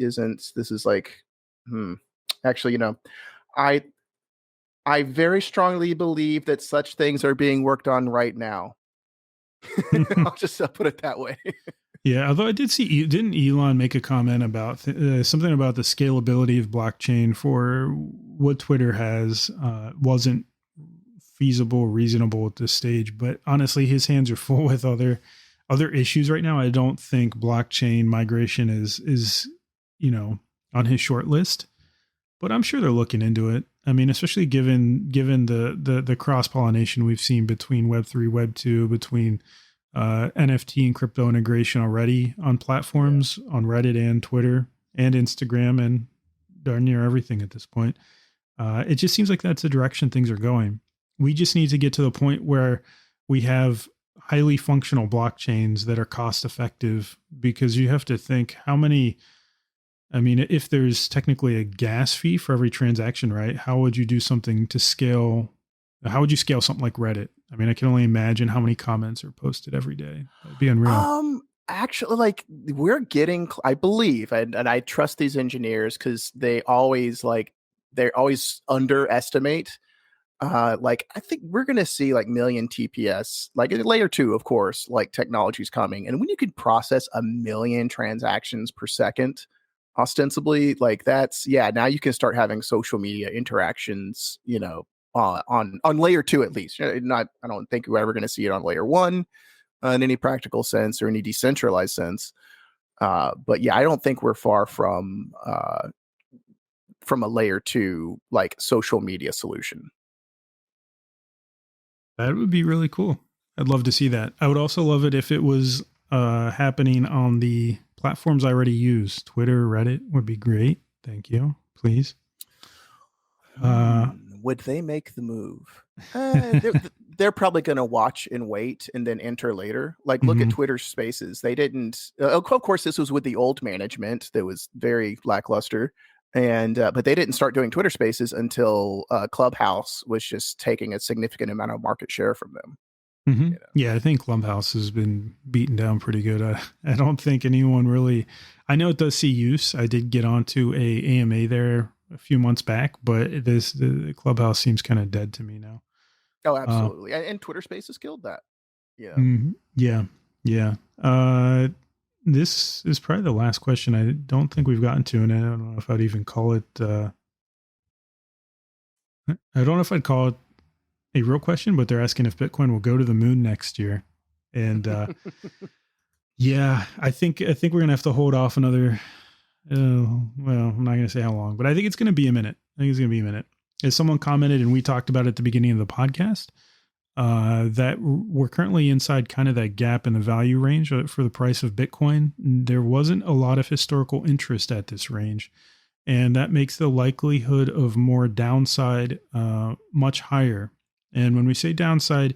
S3: is like, actually, I very strongly believe that such things are being worked on right now. I'll just put it that way.
S1: Yeah, although I did see, didn't Elon make a comment about something about the scalability of blockchain for what Twitter has wasn't feasible, reasonable at this stage. But honestly, his hands are full with other issues right now. I don't think blockchain migration is on his short list, but I'm sure they're looking into it. I mean, especially given the cross pollination we've seen between Web3, Web2, between NFT and crypto integration already on platforms on Reddit and Twitter and Instagram and darn near everything at this point. It just seems like that's the direction things are going. We just need to get to the point where we have highly functional blockchains that are cost effective, because you have to think how many. I mean, if there's technically a gas fee for every transaction, right? How would you do something to scale? How would you scale something like Reddit? I mean, I can only imagine how many comments are posted every day. That'd be unreal.
S3: Actually, like we're getting, I believe, and I trust these engineers because they always underestimate. Like I think we're gonna see like million TPS, like layer 2, of course, like technology's coming, and when you can process 1 million transactions per second, ostensibly, like that's now you can start having social media interactions, on layer 2 at least. Not, I don't think we're ever going to see it on layer 1 in any practical sense or any decentralized sense. But yeah, I don't think we're far from a layer 2 like social media solution.
S1: That would be really cool. I'd love to see that. I would also love it if it was happening on the platforms I already use. Twitter, Reddit would be great. Thank you. Please.
S3: Would they make the move? They're probably going to watch and wait and then enter later. Like, look at Twitter Spaces. They didn't. Of course, this was with the old management that was very lackluster, and but they didn't start doing Twitter Spaces until Clubhouse was just taking a significant amount of market share from them.
S1: Yeah, I think Clubhouse has been beaten down pretty good. I don't think anyone really. I know it does see use. I did get onto a AMA there a few months back, but the Clubhouse seems kind of dead to me now.
S3: Oh, absolutely. And Twitter Spaces killed that. Yeah.
S1: Yeah. This is probably the last question I don't think we've gotten to, and I don't know if I'd even call it. I don't know if I'd call it a real question, but they're asking if Bitcoin will go to the moon next year. And yeah, I think we're going to have to hold off another, well, I'm not going to say how long, but I think it's going to be a minute. As someone commented, and we talked about at the beginning of the podcast, that we're currently inside kind of that gap in the value range for the price of Bitcoin. There wasn't a lot of historical interest at this range, and that makes the likelihood of more downside much higher. And when we say downside,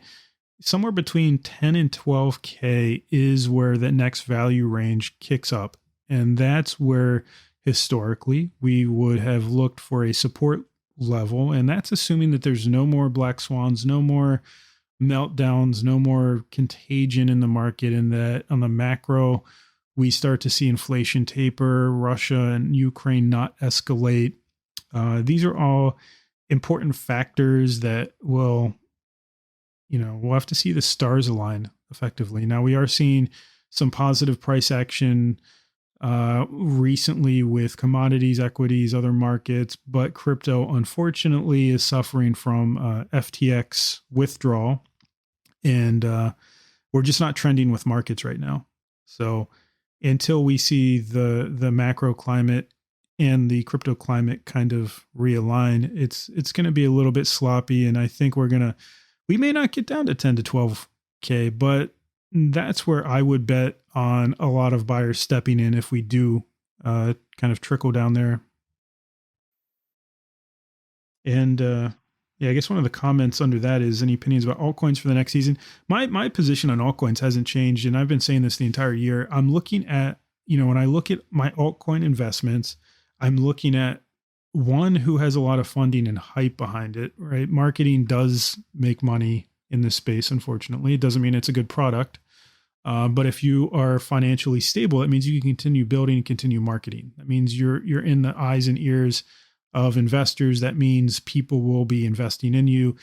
S1: somewhere between 10 and 12K is where the next value range kicks up. And that's where historically we would have looked for a support level. And that's assuming that there's no more black swans, no more meltdowns, no more contagion in the market, and that on the macro, we start to see inflation taper, Russia and Ukraine not escalate. These are all important factors that will, we'll have to see the stars align effectively. Now we are seeing some positive price action recently with commodities, equities, other markets, but crypto unfortunately is suffering from FTX withdrawal, and we're just not trending with markets right now. So until we see the macro climate and the crypto climate kind of realign, it's going to be a little bit sloppy, and I think we may not get down to 10 to 12K, but that's where I would bet on a lot of buyers stepping in if we do kind of trickle down there. And yeah, I guess one of the comments under that is any opinions about altcoins for the next season. My position on altcoins hasn't changed, and I've been saying this the entire year. I'm looking at, when I look at my altcoin investments, I'm looking at one who has a lot of funding and hype behind it, right? Marketing does make money in this space, unfortunately. It doesn't mean it's a good product. But if you are financially stable, it means you can continue building and continue marketing. That means you're in the eyes and ears of investors. That means people will be investing in you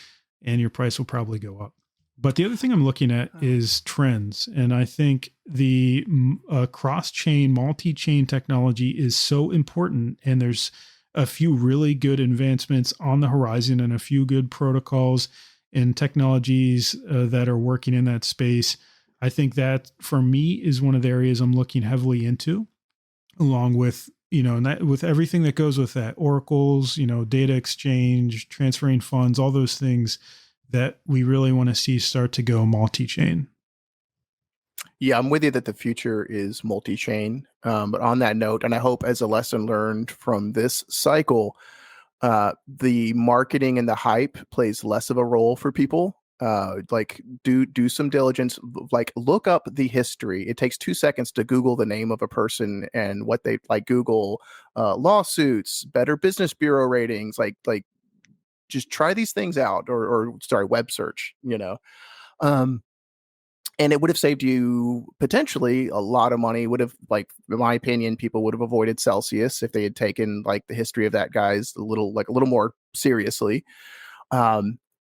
S1: and your price will probably go up. But the other thing I'm looking at is trends. And I think the cross-chain, multi-chain technology is so important. And there's a few really good advancements on the horizon and a few good protocols and technologies that are working in that space. I think that for me is one of the areas I'm looking heavily into, along with, and that with everything that goes with that, oracles, data exchange, transferring funds, all those things that we really want to see start to go multi-chain.
S3: Yeah, I'm with you that the future is multi-chain. But on that note, and I hope as a lesson learned from this cycle, the marketing and the hype plays less of a role for people. Like do some diligence, like look up the history. It takes 2 seconds to Google the name of a person and what they like. Google lawsuits, Better Business Bureau ratings, like just try these things out, or sorry, web search, and it would have saved you potentially a lot of money. Would have, like, in my opinion, people would have avoided Celsius if they had taken like the history of that guy's a little more seriously.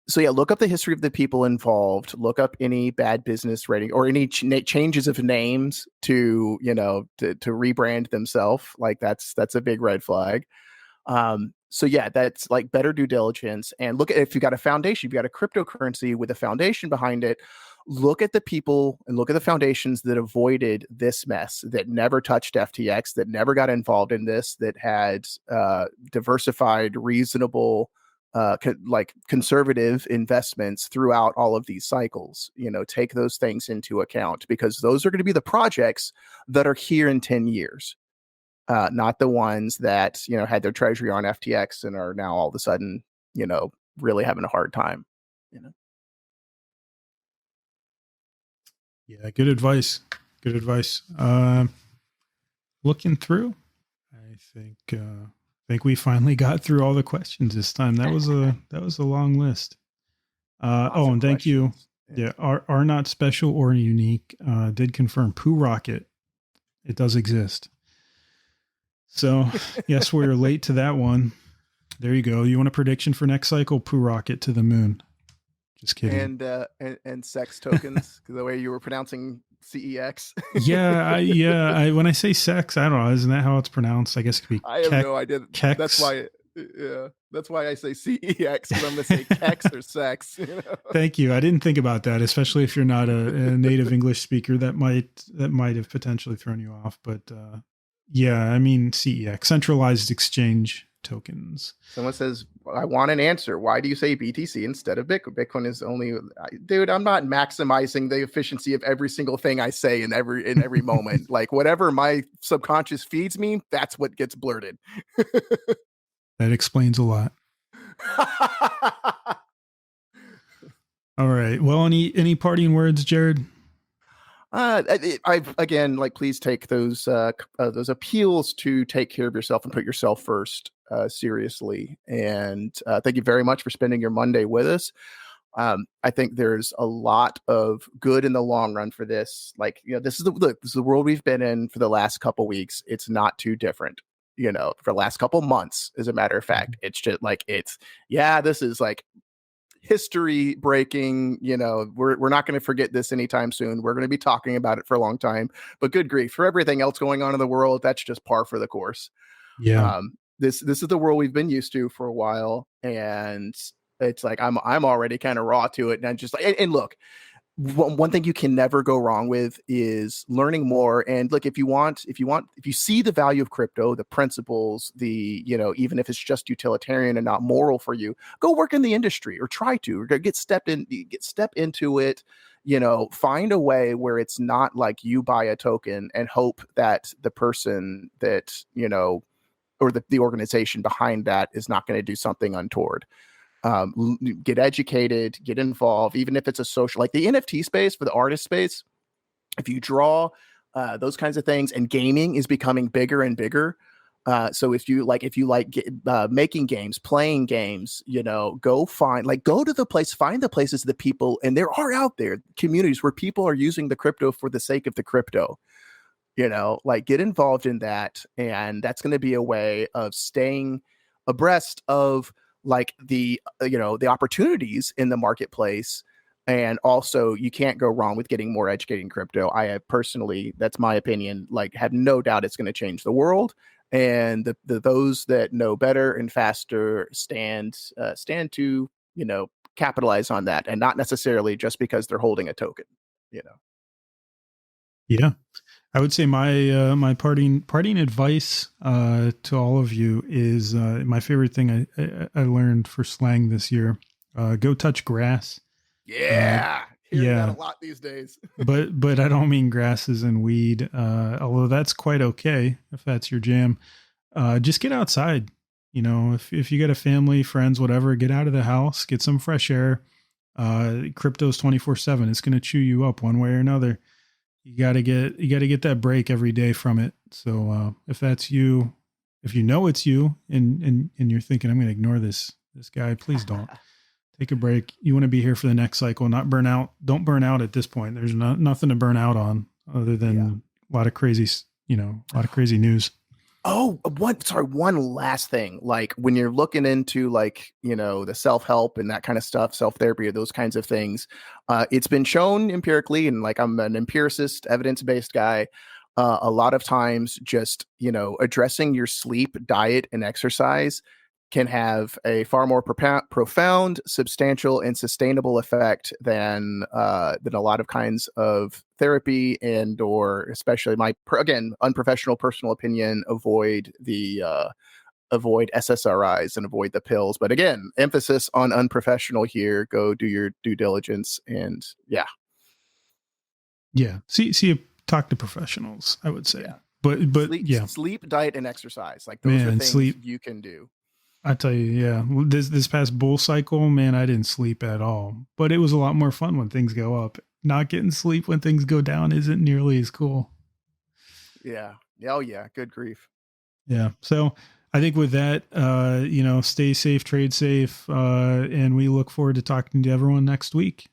S3: So yeah, look up the history of the people involved. Look up any bad business rating or any changes of names to rebrand themselves. Like that's a big red flag. So yeah, that's like better due diligence. And look at, if you got a foundation, you've got a cryptocurrency with a foundation behind it. Look at the people and look at the foundations that avoided this mess, that never touched FTX, that never got involved in this, that had diversified, reasonable, conservative investments throughout all of these cycles. Take those things into account, because those are going to be the projects that are here in 10 years. Not the ones that, had their treasury on FTX and are now all of a sudden, really having a hard time,
S1: Yeah, good advice. Good advice. Looking through, I think we finally got through all the questions this time. That was a long list. And thank you. Yeah, are not special or unique. Did confirm Poo Rocket. It does exist. So yes, we're late to that one. There you go. You want a prediction for next cycle? Poo Rocket to the moon. Just kidding.
S3: And sex tokens, the way you were pronouncing CEX.
S1: Yeah. When I say sex, I don't know. Isn't that how it's pronounced? I guess it could be.
S3: I have no idea.
S1: Kex.
S3: That's why. Yeah, that's why I say CEX, because I'm going to say kex or sex.
S1: Thank you. I didn't think about that, especially if you're not a native English speaker. That might have potentially thrown you off. But yeah, I mean CEX, centralized exchange tokens.
S3: Someone says, I want an answer. Why do you say BTC instead of Bitcoin? Bitcoin is only, dude, I'm not maximizing the efficiency of every single thing I say in every moment. Like whatever my subconscious feeds me, that's what gets blurted.
S1: That explains a lot. All right. Well, any parting words, Jared?
S3: I've again, please take those appeals to take care of yourself and put yourself first seriously. And thank you very much for spending your Monday with us. I think there's a lot of good in the long run for this. This is the world we've been in for the last couple weeks. It's not too different, for the last couple months. As a matter of fact, it's just this is history breaking. We're not going to forget this anytime soon. We're going to be talking about it for a long time. But good grief, for everything else going on in the world, that's just par for the course.
S1: Yeah.
S3: This is the world we've been used to for a while, and it's like I'm already kind of raw to it, and I'm just like, and look, one thing you can never go wrong with is learning more. And look, if you see the value of crypto, the principles, even if it's just utilitarian and not moral for you, go work in the industry or try to, or get step into it. Find a way where it's not like you buy a token and hope that the person that, or the organization behind that is not going to do something untoward. Get educated, get involved, even if it's a social, like the NFT space for the artist space. If you draw those kinds of things, and gaming is becoming bigger and bigger. So if you like making games, playing games, go to the place, find the places, the people, and there are out there communities where people are using the crypto for the sake of the crypto. Get involved in that, and that's going to be a way of staying abreast of the opportunities in the marketplace. And also, you can't go wrong with getting more educated in crypto. I have personally, that's my opinion, have no doubt it's going to change the world. And those that know better and faster stand to capitalize on that, and not necessarily just because they're holding a token.
S1: Yeah. I would say my parting advice to all of you is my favorite thing I learned for slang this year. Go touch grass.
S3: Yeah, hearing that a lot these days.
S1: but I don't mean grasses and weed, although that's quite okay if that's your jam. Just get outside. If you got a family, friends, whatever, get out of the house, get some fresh air. Crypto's 24/7. It's going to chew you up one way or another. You got to get that break every day from it. So if that's you, if it's you, and you're thinking, I'm going to ignore this guy, please don't. Take a break. You want to be here for the next cycle, not burn out. Don't burn out at this point. There's nothing to burn out on other than a lot of crazy news.
S3: Oh, one last thing. When you're looking into the self-help and that kind of stuff, self-therapy, or those kinds of things, it's been shown empirically, and I'm an empiricist, evidence-based guy. A lot of times just, addressing your sleep, diet, and exercise can have a far more profound, substantial, and sustainable effect than a lot of kinds of therapy, and or especially unprofessional personal opinion, avoid SSRIs and avoid the pills. But again, emphasis on unprofessional here. Go do your due diligence, and
S1: see talk to professionals, I would say. Yeah. But
S3: sleep, diet, and exercise, those are things you can do.
S1: I tell you, this past bull cycle, man, I didn't sleep at all, but it was a lot more fun when things go up. Not getting sleep when things go down isn't nearly as cool.
S3: Yeah. Oh yeah. Good grief.
S1: Yeah. So I think with that, stay safe, trade safe, and we look forward to talking to everyone next week.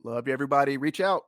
S3: Love you, everybody. Reach out.